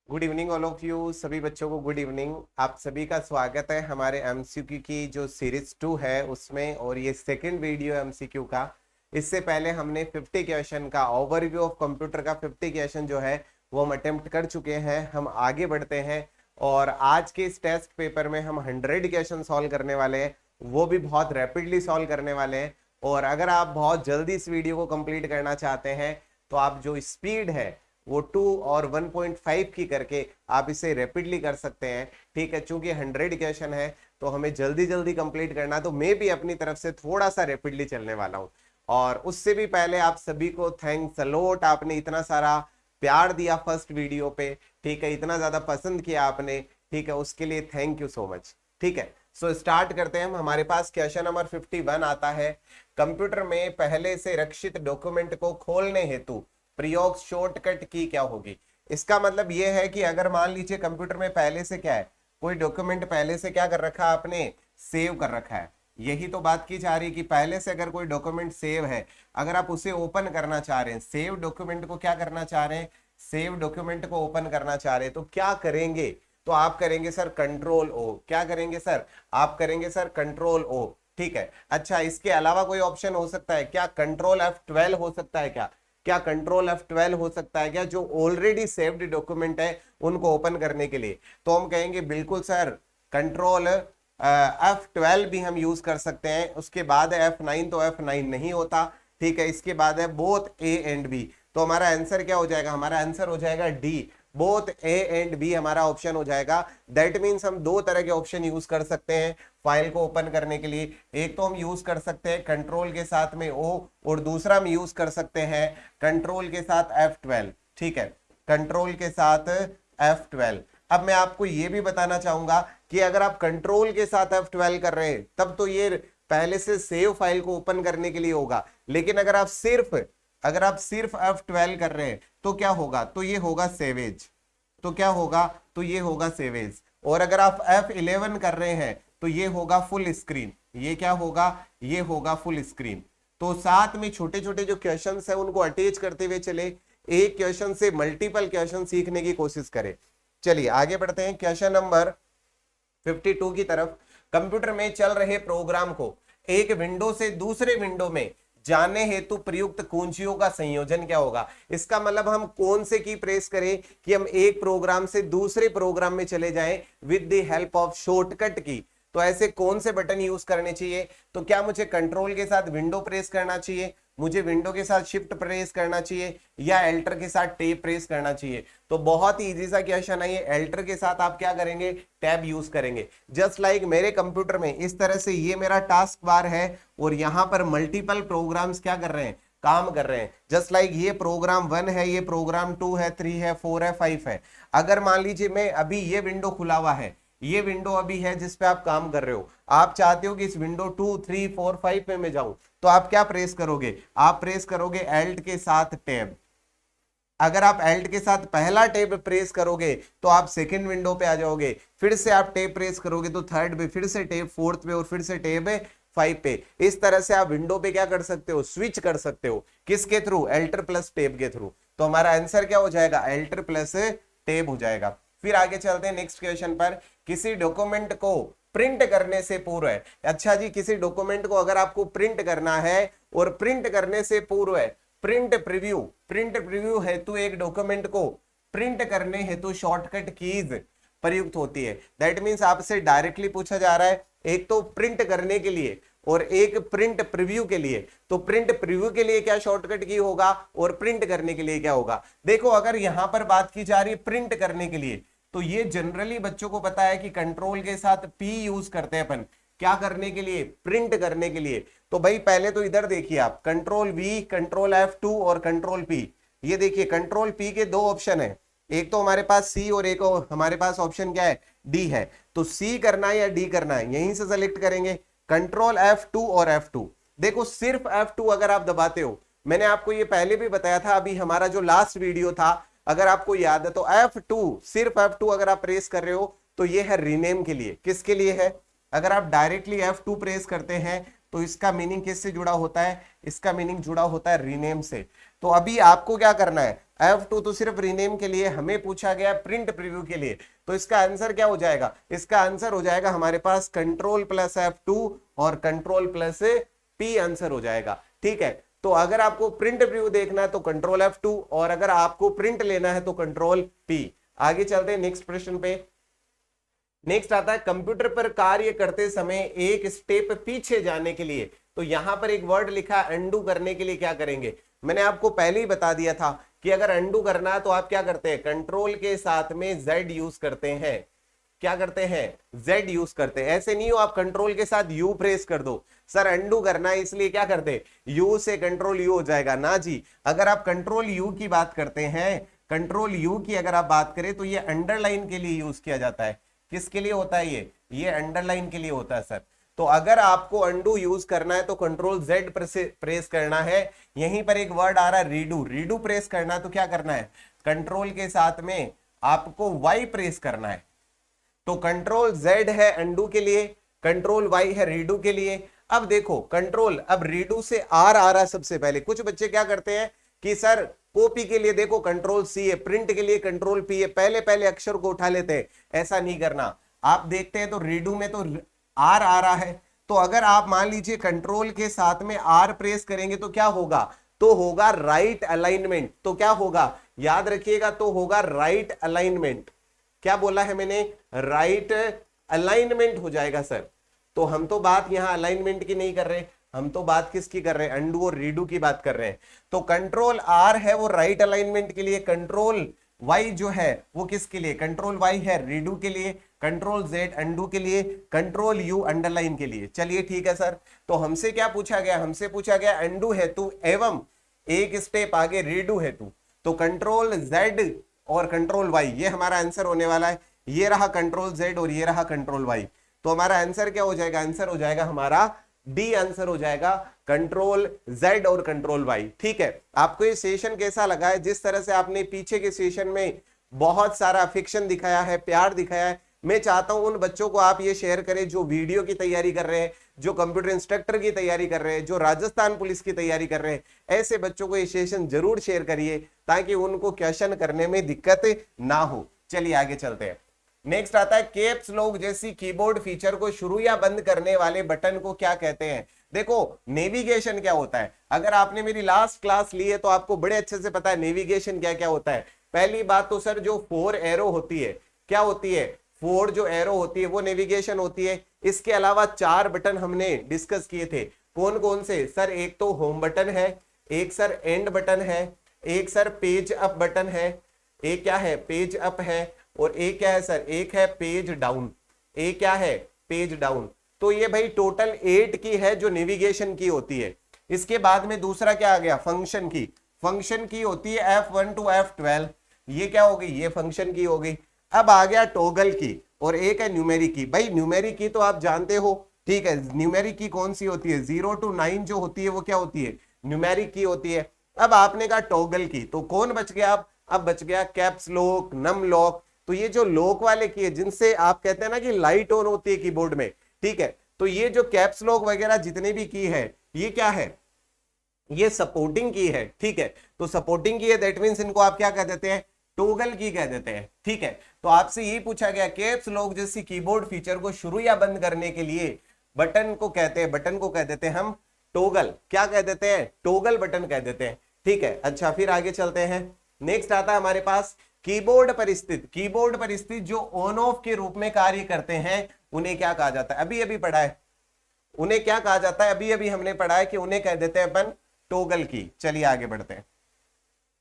Good evening all of you. सभी बच्चों को गुड इवनिंग। आप सभी का स्वागत है हमारे एमसीक्यू की जो सीरीज 2 है उसमें, और ये सेकंड वीडियो एमसीक्यू का। इससे पहले हमने 50 क्वेश्चन का ओवरव्यू ऑफ कंप्यूटर का 50 क्वेश्चन जो है वो हम अटेम्प्ट कर चुके हैं। हम आगे बढ़ते हैं और आज के इस टेस्ट पेपर में हम 100 क्वेश्चन सॉल्व करने वाले हैं, वो भी बहुत रैपिडली सॉल्व करने वाले हैं। और अगर आप बहुत जल्दी इस वीडियो को कंप्लीट करना चाहते हैं तो आप जो स्पीड है वो 2 और 1.5 की करके आप इसे रैपिडली कर सकते हैं। ठीक है, चूंकि 100 क्वेश्चन है तो हमें जल्दी जल्दी कंप्लीट करना, तो मैं भी अपनी तरफ से थोड़ा सा रैपिडली चलने वाला हूं। और उससे भी पहले आप सभी को थैंक्स अलोट, आपने इतना सारा प्यार दिया फर्स्ट वीडियो पे। ठीक है, इतना ज्यादा पसंद किया आपने। ठीक है, उसके लिए थैंक यू सो मच। ठीक है, सो स्टार्ट करते हैं। हमारे पास क्वेश्चन नंबर 51 आता है। कंप्यूटर में पहले से रक्षित डॉक्यूमेंट को खोलने हेतु प्रयोग शॉर्टकट की क्या होगी। इसका मतलब यह है कि अगर मान लीजिए कंप्यूटर में पहले से क्या है, कोई डॉक्यूमेंट पहले से क्या कर रखा है आपने, सेव कर रखा है। यही तो बात की जा रही है कि पहले से अगर कोई डॉक्यूमेंट सेव है, अगर आप उसे ओपन करना चाह रहे हैं, सेव डॉक्यूमेंट को क्या करना चाह रहे हैं, सेव डॉक्यूमेंट को ओपन करना चाह रहे हैं, तो क्या करेंगे, तो आप करेंगे सर कंट्रोल ओ। क्या करेंगे सर, आप करेंगे सर कंट्रोल ओ। ठीक है, अच्छा इसके अलावा कोई ऑप्शन हो सकता है क्या, कंट्रोल F12 हो सकता है क्या, क्या कंट्रोल F12 हो सकता है क्या, जो ऑलरेडी सेव्ड डॉक्यूमेंट है उनको ओपन करने के लिए। तो हम कहेंगे बिल्कुल सर कंट्रोल F12 भी हम यूज कर सकते हैं। उसके बाद है F9, तो F9 नहीं होता। ठीक है, इसके बाद है बोथ ए एंड बी। तो हमारा आंसर क्या हो जाएगा, हमारा आंसर हो जाएगा D, both A and B हमारा ऑप्शन हो जाएगा। दैट मीन्स हम दो तरह के ऑप्शन यूज कर सकते हैं फाइल को ओपन करने के लिए। एक तो हम यूज कर सकते हैं कंट्रोल के साथ में ओ, और दूसरा हम यूज कर सकते हैं कंट्रोल के साथ F12। ठीक है, कंट्रोल के साथ F12। अब मैं आपको यह भी बताना चाहूंगा कि अगर आप कंट्रोल के साथ F12 कर रहे हैं तब तो ये पहले से सेव फाइल को ओपन करने के लिए होगा। लेकिन अगर आप सिर्फ F12 कर रहे हैं तो क्या होगा, तो ये होगा सेवेज। तो क्या होगा, तो ये होगा सेवेज। और अगर आप F11 कर रहे हैं तो ये होगा फुल स्क्रीन। ये क्या होगा, ये होगा फुल स्क्रीन। तो साथ में छोटे छोटे जो क्वेश्चंस है उनको अटैच करते हुए चले, एक क्वेश्चन से मल्टीपल क्वेश्चन सीखने की कोशिश करें। चलिए आगे बढ़ते हैं क्वेश्चन नंबर 52 की तरफ। कंप्यूटर में चल रहे प्रोग्राम को एक विंडो से दूसरे विंडो में जाने हेतु प्रयुक्त कुंजियों का संयोजन क्या होगा। इसका मतलब हम कौन से की प्रेस करें कि हम एक प्रोग्राम से दूसरे प्रोग्राम में चले जाएं with the help of shortcut की। तो ऐसे कौन से बटन यूज करने चाहिए, तो क्या मुझे कंट्रोल के साथ विंडो प्रेस करना चाहिए, मुझे विंडो के साथ शिफ्ट प्रेस करना चाहिए, या एल्टर के साथ टैब प्रेस करना चाहिए। तो बहुत ही इजी सा क्वेश्चन है ये। एल्टर के साथ आप क्या करेंगे, टैब यूज करेंगे। जस्ट लाइक मेरे कंप्यूटर में इस तरह से ये मेरा टास्क बार है और यहाँ पर मल्टीपल प्रोग्राम्स क्या कर रहे हैं, काम कर रहे हैं। जस्ट लाइक ये प्रोग्राम 1 है, ये प्रोग्राम 2 है, 3 है, 4 है, 5 है। अगर मान लीजिए मैं अभी ये विंडो खुला हुआ है, ये विंडो अभी है जिस पे आप काम कर रहे हो, आप चाहते हो कि इस विंडो 2, 3, 4, 5 पे मैं जाऊं, तो आप क्या प्रेस करोगे, आप प्रेस करोगे एल्ट के साथ टैब। अगर आप एल्ट के साथ पहला टैब प्रेस करोगे तो आप सेकंड विंडो पे आ जाओगे, फिर से आप टैब प्रेस करोगे तो थर्ड पे, फिर से टैब फोर्थ पे, और फिर से टैब 5 पे। इस तरह से आप विंडो पे क्या कर सकते हो, स्विच कर सकते हो। किसके थ्रू, एल्टर प्लस टैब के थ्रू। तो हमारा आंसर क्या हो जाएगा, एल्टर प्लस टैब हो जाएगा। फिर आगे चलते हैं नेक्स्ट क्वेश्चन पर। किसी डॉक्यूमेंट को प्रिंट करने से पूर्व है, अच्छा जी किसी डॉक्यूमेंट को अगर आपको प्रिंट करना है और प्रिंट करने से पूर्व है प्रिंट प्रीव्यू हेतु एक डॉक्यूमेंट को प्रिंट करने हेतु शॉर्टकट कीज प्रयुक्त होती है। दैट मींस आपसे डायरेक्टली पूछा जा रहा है, एक तो प्रिंट करने के लिए और एक प्रिंट प्रीव्यू के लिए। तो प्रिंट प्रीव्यू के लिए क्या शॉर्टकट की होगा और प्रिंट करने के लिए क्या होगा। देखो अगर यहां पर बात की जा रही है प्रिंट करने के लिए, तो ये जनरली बच्चों को पता है कि कंट्रोल के साथ P यूज करते हैं अपन, क्या करने के लिए, प्रिंट करने के लिए। तो भाई पहले तो इधर देखिए आप, कंट्रोल V, कंट्रोल F2 और कंट्रोल P। ये देखिए कंट्रोल P के दो ऑप्शन है, एक तो हमारे पास C और एक हमारे पास ऑप्शन क्या है, D है। तो C करना है या D करना है, यहीं से सेलेक्ट करेंगे कंट्रोल F2 और F2। देखो सिर्फ F2 अगर आप दबाते हो, मैंने आपको ये पहले भी बताया था, अभी हमारा जो लास्ट वीडियो था अगर आपको याद है, तो F2, सिर्फ F2 अगर आप प्रेस कर रहे हो तो ये है रीनेम के लिए। किसके लिए है, अगर आप डायरेक्टली F2 प्रेस करते हैं तो इसका मीनिंग किससे जुड़ा होता है, इसका मीनिंग जुड़ा होता है रीनेम से। तो अभी आपको क्या करना है, F2 तो सिर्फ रीनेम के लिए, हमें पूछा गया प्रिंट प्रीव्यू के लिए, तो इसका आंसर क्या हो जाएगा, इसका आंसर हो जाएगा हमारे पास कंट्रोल प्लस F2 और कंट्रोल प्लस P आंसर हो जाएगा। ठीक है, तो अगर आपको प्रिंट प्रीव्यू देखना है तो कंट्रोल F2 और अगर आपको प्रिंट लेना है तो कंट्रोल P। आगे चलते हैं नेक्स्ट प्रश्न पे। नेक्स्ट आता है कंप्यूटर पर कार्य करते समय एक स्टेप पीछे जाने के लिए, तो यहां पर एक वर्ड लिखा है अंडू करने के लिए क्या करेंगे। मैंने आपको पहले ही बता दिया था कि अगर अंडू करना है तो आप क्या करते हैं, कंट्रोल के साथ में Z यूज करते हैं। क्या करते हैं, Z यूज करते हैं। ऐसे नहीं हो आप कंट्रोल के साथ U प्रेस कर दो, सर अंडू करना है इसलिए क्या करते, U से कंट्रोल U हो जाएगा ना जी। अगर आप कंट्रोल U की बात करते हैं, कंट्रोल U की अगर आप बात करें तो ये अंडरलाइन के लिए यूज किया जाता है। किसके लिए होता है ये अंडरलाइन के लिए होता है सर। तो अगर आपको अंडू यूज करना है तो कंट्रोल Z प्रेस करना है। यहीं पर एक वर्ड आ रहा है रीडू, रीडू प्रेस करना है तो क्या करना है, कंट्रोल के साथ में आपको Y प्रेस करना है। तो कंट्रोल Z है अंडू के लिए, कंट्रोल Y है रीडू के लिए। अब देखो कंट्रोल, अब रीडू से R आ रहा है सबसे पहले। कुछ बच्चे क्या करते हैं कि सर कॉपी के लिए देखो कंट्रोल C है, प्रिंट के लिए कंट्रोल P है, पहले पहले अक्षर को उठा लेते हैं। ऐसा नहीं करना। आप देखते हैं तो रीडू में तो R आ रहा है, तो अगर आप मान लीजिए कंट्रोल के साथ में R प्रेस करेंगे तो क्या होगा, तो होगा राइट अलाइनमेंट। तो क्या होगा, याद रखिएगा, तो होगा राइट अलाइनमेंट। क्या बोला है मैंने, राइट अलाइनमेंट हो जाएगा सर। तो हम तो बात यहां अलाइनमेंट की नहीं कर रहे, हम तो बात किसकी कर रहे हैं, अंडू और रीडू की बात कर रहे हैं। तो कंट्रोल R है वो राइट अलाइनमेंट के लिए, कंट्रोल Y जो है वो किसके लिए, कंट्रोल Y है रीडू के लिए, कंट्रोल Z अंडू के लिए, कंट्रोल U अंडरलाइन के लिए। चलिए ठीक है सर। तो हमसे क्या पूछा गया, हमसे पूछा गया अंडू हेतु एवं एक स्टेप आगे रीडू हेतु। तो कंट्रोल Z और कंट्रोल Y ये हमारा आंसर होने वाला है। ये रहा कंट्रोल Z और ये रहा कंट्रोल Y। तो हमारा आंसर क्या हो जाएगा, आंसर हो जाएगा हमारा डी आंसर हो जाएगा कंट्रोल Z और कंट्रोल Y। ठीक है, आपको ये सेशन कैसा लगा है, जिस तरह से आपने पीछे के सेशन में बहुत सारा अफेक्शन दिखाया है, प्यार दिखाया है। मैं चाहता हूं उन बच्चों को आप ये शेयर करें जो वीडियो की तैयारी कर रहे हैं, जो कंप्यूटर इंस्ट्रक्टर की तैयारी कर रहे हैं, जो राजस्थान पुलिस की तैयारी कर रहे हैं। ऐसे बच्चों को ये सेशन जरूर शेयर करिए ताकि उनको क्वेश्चन करने में दिक्कत ना हो। चलिए आगे चलते हैं। नेक्स्ट आता है कैप्स लॉक जैसी कीबोर्ड फीचर को शुरू या बंद करने वाले बटन को क्या कहते हैं। देखो नेविगेशन क्या होता है, अगर आपने मेरी लास्ट क्लास ली है तो आपको बड़े अच्छे से पता है नेविगेशन क्या क्या होता है। पहली बात तो सर जो 4 एरो होती है, क्या होती है, 4 जो एरो होती है वो नेविगेशन होती है। इसके अलावा 4 बटन हमने डिस्कस किए थे, कौन कौन से सर, एक तो होम बटन है, एक सर एंड बटन है, एक सर पेज अप बटन है, एक क्या है पेज अप है, और एक क्या है सर, एक है पेज डाउन। एक क्या है, पेज डाउन। तो ये भाई टोटल 8 की है जो नेविगेशन की होती है। इसके बाद में दूसरा क्या आ गया, फंक्शन की। फंक्शन की होती है F1 to F12। ये क्या हो गई, ये फंक्शन की हो गई। अब आ गया टॉगल की और एक है न्यूमेरिक की। भाई न्यूमेरिक की तो आप जानते हो, ठीक है, न्यूमेरिक की कौन सी होती है, 0 to 9 जो होती है वो क्या होती है, न्यूमेरिक की होती है। अब आपने कहा टॉगल की, तो कौन बच गया, अब बच गया कैप्स लॉक, नम लॉक। तो ये जो लॉक वाले की है जिनसे आप कहते हैं ना कि लाइट ऑन होती है कीबोर्ड में, ठीक है, तो ये जो कैप्स लॉक वगैरह जितने भी की है ये क्या है, ये सपोर्टिंग की है। ठीक है, तो सपोर्टिंग की है, दैट मींस इनको आप क्या कह देते हैं, टॉगल की कह देते हैं। ठीक है, तो आपसे यही पूछा गया कैप्स लॉक जैसी कीबोर्ड फीचर को शुरू या बंद करने के लिए बटन को कहते हैं, बटन को कह देते हैं हम टॉगल। क्या कह देते हैं, टॉगल बटन कह देते हैं। ठीक है, अच्छा फिर आगे चलते हैं। नेक्स्ट आता है हमारे पास कीबोर्ड पर स्थित, कीबोर्ड पर स्थित जो ऑन ऑफ के रूप में कार्य करते हैं उन्हें क्या कहा जाता है, अभी अभी पढ़ा है, उन्हें क्या कहा जाता है, अभी अभी हमने पढ़ा है कि उन्हें कह देते हैं अपन टॉगल की। चलिए आगे बढ़ते हैं।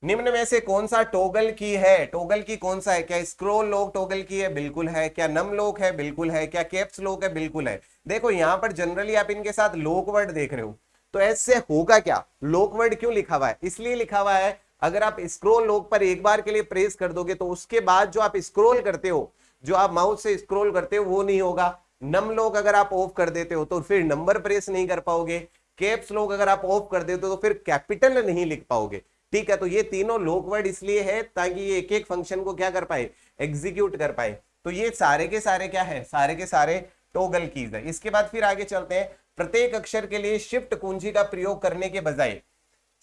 निम्न में से कौन सा टॉगल की है, टॉगल की कौन सा है, क्या स्क्रॉल लॉक टॉगल की है, बिल्कुल है। क्या नम लॉक है, बिल्कुल है। क्या कैप्स लॉक है, बिल्कुल है। देखो यहां पर जनरली आप इनके साथ लॉक वर्ड देख रहे हो, तो ऐसे होगा क्या, लॉक वर्ड क्यों लिखा हुआ है, इसलिए लिखा हुआ है अगर आप स्क्रॉल लॉक पर एक बार के लिए प्रेस कर दोगे तो उसके बाद जो आप स्क्रॉल करते हो, जो आप माउस से स्क्रॉल करते हो वो नहीं होगा। नम लॉक अगर आप ऑफ कर देते हो तो फिर नंबर प्रेस नहीं कर पाओगे। कैप्स लॉक अगर आप ऑफ कर देते हो तो फिर कैपिटल नहीं लिख पाओगे। ठीक है, तो ये तीनों लॉक वर्ड इसलिए है ताकि ये एक एक फंक्शन को क्या कर पाए, एग्जीक्यूट कर पाए। तो ये सारे के सारे क्या है, सारे के सारे टॉगल कीज है। इसके बाद फिर आगे चलते हैं। प्रत्येक अक्षर के लिए शिफ्ट कुंजी का प्रयोग करने के बजाय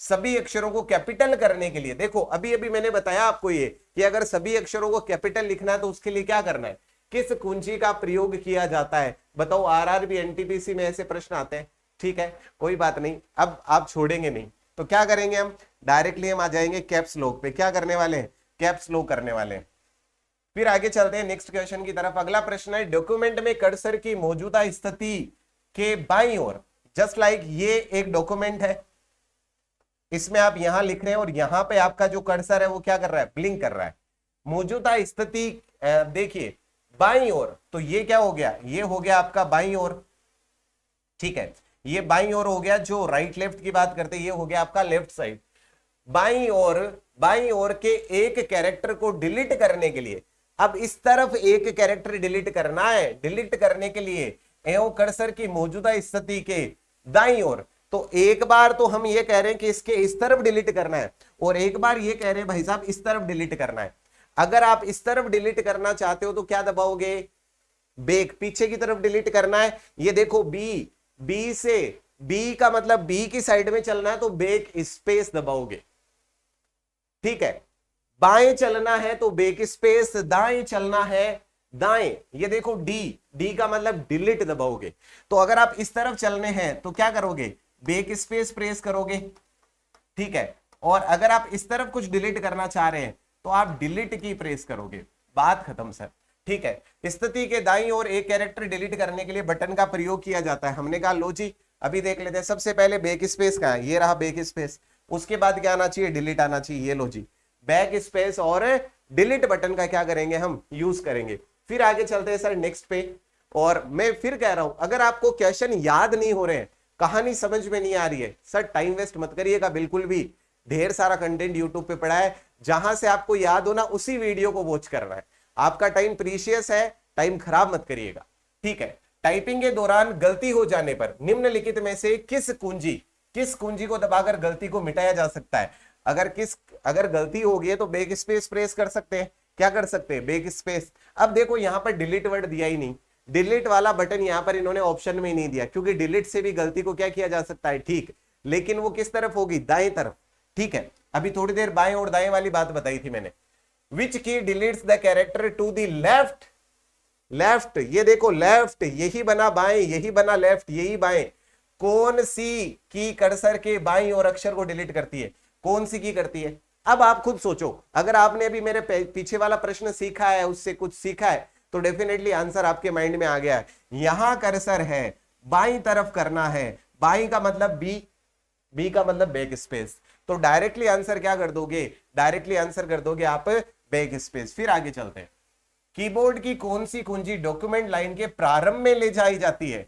सभी अक्षरों को कैपिटल करने के लिए, देखो अभी अभी मैंने बताया आपको ये कि अगर सभी अक्षरों को कैपिटल लिखना है तो उसके लिए क्या करना है, किस कुंजी का प्रयोग किया जाता है। बताओ, आरआरबी एनटीपीसी में ऐसे प्रश्न आते हैं। ठीक है, कोई बात नहीं, अब आप छोड़ेंगे नहीं तो क्या करेंगे, हम डायरेक्टली हम आ जाएंगे कैप्स लॉक पे। क्या करने वाले हैं, कैप्स लॉक करने वाले हैं। फिर आगे चलते हैं नेक्स्ट क्वेश्चन की तरफ। अगला प्रश्न है, डॉक्यूमेंट में कर्सर की मौजूदा स्थिति के बाईं ओर, जस्ट लाइक ये एक डॉक्यूमेंट है, इसमें आप यहां लिख रहे हैं और यहां पे आपका जो कर्सर है वो क्या कर रहा है, ब्लिंक कर रहा है। मौजूदा स्थिति देखिए बाईं ओर, तो ये क्या हो गया, ये हो गया आपका बाईं ओर। ठीक है, ये बाईं ओर हो गया। जो राइट लेफ्ट की बात करते हैं ये हो गया आपका लेफ्ट साइड। बाईं ओर के एक कैरेक्टर को डिलीट करने के लिए, अब इस तरफ एक कैरेक्टर डिलीट करना है, डिलीट करने के लिए एवं कर्सर की मौजूदा स्थिति के दाईं ओर, तो एक बार तो हम ये कह रहे हैं कि इसके इस तरफ डिलीट करना है और एक बार ये कह रहे हैं भाई साहब इस तरफ डिलीट करना है। अगर आप इस तरफ डिलीट करना चाहते हो तो क्या दबाओगे, बैक, पीछे की तरफ डिलीट करना है। ये देखो बी से, बी का मतलब बी की साइड में चलना है तो बैक स्पेस दबाओगे। ठीक है, बाएं चलना है तो बैक स्पेस, दाएं चलना है दाएं। ये देखो डी का मतलब डिलीट दबाओगे। तो अगर आप इस तरफ चलने हैं तो क्या करोगे, बैक स्पेस प्रेस करोगे। ठीक है, और अगर आप इस तरफ कुछ डिलीट करना चाह रहे हैं तो आप डिलीट की प्रेस करोगे। बात खत्म सर। ठीक है, स्थिति के दाईं ओर एक कैरेक्टर डिलीट करने के लिए बटन का प्रयोग किया जाता है। हमने कहा लो जी अभी देख लेते हैं। सबसे पहले बैक स्पेस कहां है, ये रहा बैक स्पेस। उसके बाद क्या आना चाहिए, डिलीट आना चाहिए। ये लो जी, बैक स्पेस और डिलीट बटन का क्या करेंगे, हम यूज करेंगे। फिर आगे चलते हैं सर नेक्स्ट पे। और मैं फिर कह रहा हूं, अगर आपको क्वेश्चन याद नहीं हो रहे हैं, कहानी समझ में नहीं आ रही है, सर टाइम वेस्ट मत करिएगा बिल्कुल भी। ढेर सारा कंटेंट यूट्यूब पे पड़ा है, जहां से आपको याद होना उसी वीडियो को वॉच करना है। आपका टाइम प्रीशियस है, टाइम खराब मत करिएगा। ठीक है, टाइपिंग के दौरान गलती हो जाने पर निम्नलिखित में से किस कुंजी को दबाकर गलती को मिटाया जा सकता है। अगर गलती हो गई है तो बैक स्पेस प्रेस कर सकते हैं। क्या कर सकते हैं, बैक स्पेस। अब देखो यहां पर डिलीट वर्ड दिया ही नहीं, डिलीट वाला बटन यहां पर इन्होंने ऑप्शन में ही नहीं दिया, क्योंकि डिलीट से भी गलती को क्या किया जा सकता है, ठीक, लेकिन वो किस तरफ होगी, दाएं तरफ। ठीक है, अभी थोड़ी देर बाएं और दाएं वाली बात बताई थी मैंने। Which key deletes the character to the left, left, ये देखो लेफ्ट, यही बना बाएं, यही बना लेफ्ट, यही बाएं। कौन सी की कर्सर के बाईं और अक्षर को डिलीट करती है, कौन सी की करती है। अब आप खुद सोचो, अगर आपने अभी मेरे पीछे वाला प्रश्न सीखा है, उससे कुछ सीखा है, तो डेफिनेटली आंसर आपके माइंड में आ गया है। यहां कर्सर है, बाईं तरफ करना है, बाईं का मतलब बी का मतलब बैक स्पेस, तो डायरेक्टली आंसर क्या कर दोगे, डायरेक्टली आंसर कर दोगे आप बैक स्पेस। फिर आगे चलते हैं। कीबोर्ड की कौन सी कुंजी डॉक्यूमेंट लाइन के प्रारंभ में ले जाई जाती है।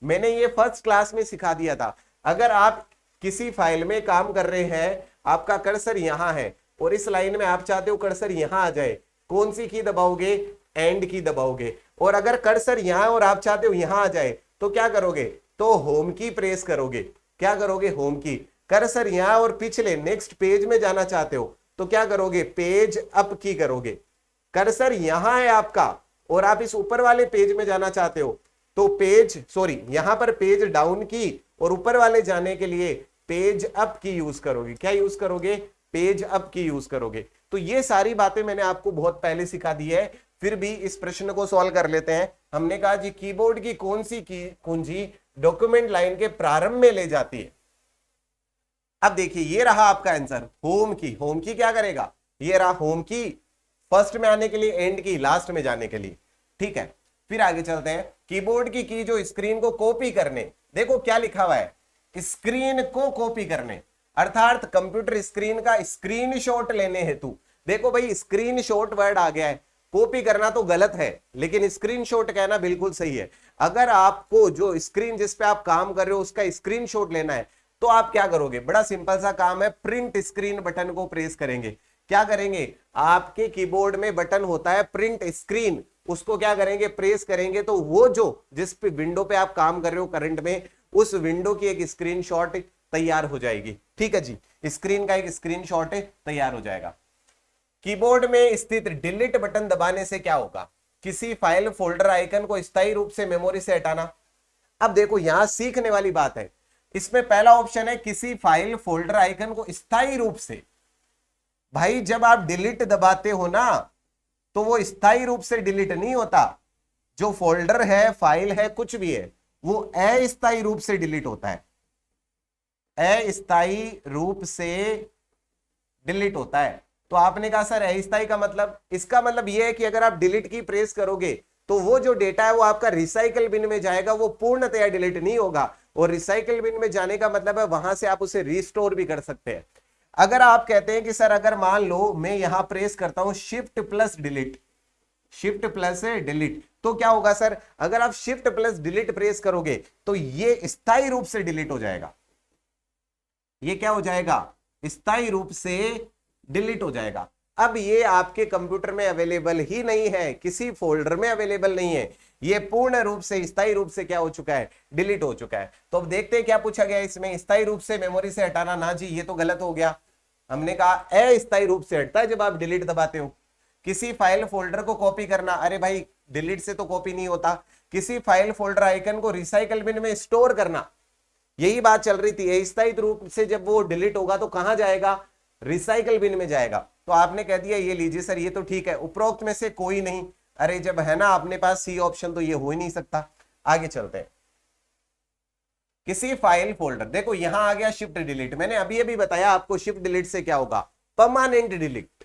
मैंने ये फर्स्ट क्लास में सिखा दिया था। अगर आप किसी फाइल में काम कर रहे हैं, आपका कर्सर यहां है और इस लाइन में आप चाहते हो कर्सर यहां आ जाए, कौन सी की दबाओगे, एंड की दबाओगे। और अगर कर्सर यहां और आप चाहते हो यहां आ जाए तो क्या करोगे, तो होम की प्रेस करोगे। क्या करोगे, होम की। कर्सर यहां और पिछले नेक्स्ट पेज में जाना चाहते हो तो क्या करोगे, पेज अप की करोगे। कर्सर यहां है आपका और आप इस ऊपर वाले पेज में जाना चाहते हो तो यहां पर पेज डाउन की, और ऊपर वाले जाने के लिए पेज अप की यूज करोगे। क्या यूज करोगे, पेज अप की यूज करोगे। तो ये सारी बातें मैंने आपको बहुत पहले सिखा दी है, फिर भी इस प्रश्न को सॉल्व कर लेते हैं। हमने कहा जी कीबोर्ड की कौन सी कुंजी डॉक्यूमेंट लाइन के प्रारंभ में ले जाती है। अब देखिए ये रहा आपका आंसर, होम की। होम की क्या करेगा, ये रहा होम की, फर्स्ट में आने के लिए, एंड की लास्ट में जाने के लिए। ठीक है, फिर आगे चलते हैं। कीबोर्ड की जो स्क्रीन को कॉपी करने, देखो क्या लिखा हुआ है, स्क्रीन को कॉपी करने, अर्थात कंप्यूटर स्क्रीन का स्क्रीनशॉट लेने हेतु। देखो भाई स्क्रीनशॉट वर्ड आ गया है, कॉपी करना तो गलत है लेकिन स्क्रीनशॉट कहना बिल्कुल सही है। अगर आपको जो स्क्रीन जिस पे आप काम कर रहे हो उसका स्क्रीनशॉट लेना है तो आप क्या करोगे, बड़ा सिंपल सा काम है, प्रिंट स्क्रीन बटन को प्रेस करेंगे। क्या करेंगे, आपके कीबोर्ड में बटन होता है प्रिंट स्क्रीन, उसको क्या करेंगे, प्रेस करेंगे तो वो जो जिस पे विंडो पे आप काम कर रहे हो करंट में, उस विंडो की एक स्क्रीनशॉट तैयार हो जाएगी। ठीक है जी, स्क्रीन का एक स्क्रीनशॉट तैयार हो जाएगा। कीबोर्ड में स्थित डिलीट बटन दबाने से क्या होगा, किसी फाइल फोल्डर आइकन को स्थायी रूप से मेमोरी से हटाना। अब देखो यहां सीखने वाली बात है, इसमें पहला ऑप्शन है किसी फाइल फोल्डर आइकन को स्थायी रूप से। भाई जब आप डिलीट दबाते हो ना तो वो स्थायी रूप से डिलीट नहीं होता। जो फोल्डर है, फाइल है, कुछ भी है, वो अस्थायी रूप से डिलीट होता है, अस्थायी रूप से डिलीट होता है। तो आपने कहा सर अस्थायी का मतलब, इसका मतलब यह है कि अगर आप डिलीट की प्रेस करोगे तो वो जो डेटा है वो आपका रिसाइकल बिन में जाएगा, वो पूर्णतया डिलीट नहीं होगा। और रिसाइकल बिन में जाने का मतलब है वहां से आप उसे रिस्टोर भी कर सकते हैं। अगर आप कहते हैं कि सर अगर मान लो मैं यहां प्रेस करता हूं shift plus delete, shift plus delete, तो क्या होगा सर, अगर आप शिफ्ट प्लस डिलीट प्रेस करोगे तो ये स्थायी रूप से डिलीट हो जाएगा। ये क्या हो जाएगा, स्थायी रूप से डिलीट हो जाएगा। अब ये आपके कंप्यूटर में अवेलेबल ही नहीं है, किसी फोल्डर में अवेलेबल नहीं है, ये पूर्ण रूप से स्थायी रूप से क्या हो चुका है, डिलीट हो चुका है। तो अब देखते हैं क्या पूछा गया इसमें, स्थायी रूप से मेमोरी से हटाना, ना जी ये तो गलत हो गया। हमने कहा अस्थायी रूप से हटता है जब आप डिलीट दबाते हो। किसी फाइल फोल्डर को कॉपी करना, अरे भाई डिलीट से तो कॉपी नहीं होता। किसी फाइल फोल्डर आइकन को रिसाइकल बिन में स्टोर करना, यही बात चल रही थी। अस्थायी रूप से जब वो डिलीट होगा तो कहां जाएगा, रिसाइकल बिन में जाएगा। तो आपने कह दिया ये लीजिए सर ये तो ठीक है, उपरोक्त में से कोई नहीं। अरे जब है ना अपने पास सी ऑप्शन तो ये हो ही नहीं सकता। आगे चलते हैं, किसी फाइल फोल्डर, देखो यहां आ गया शिफ्ट डिलीट। मैंने अभी अभी बताया आपको शिफ्ट डिलीट से क्या होगा, परमानेंट डिलीट।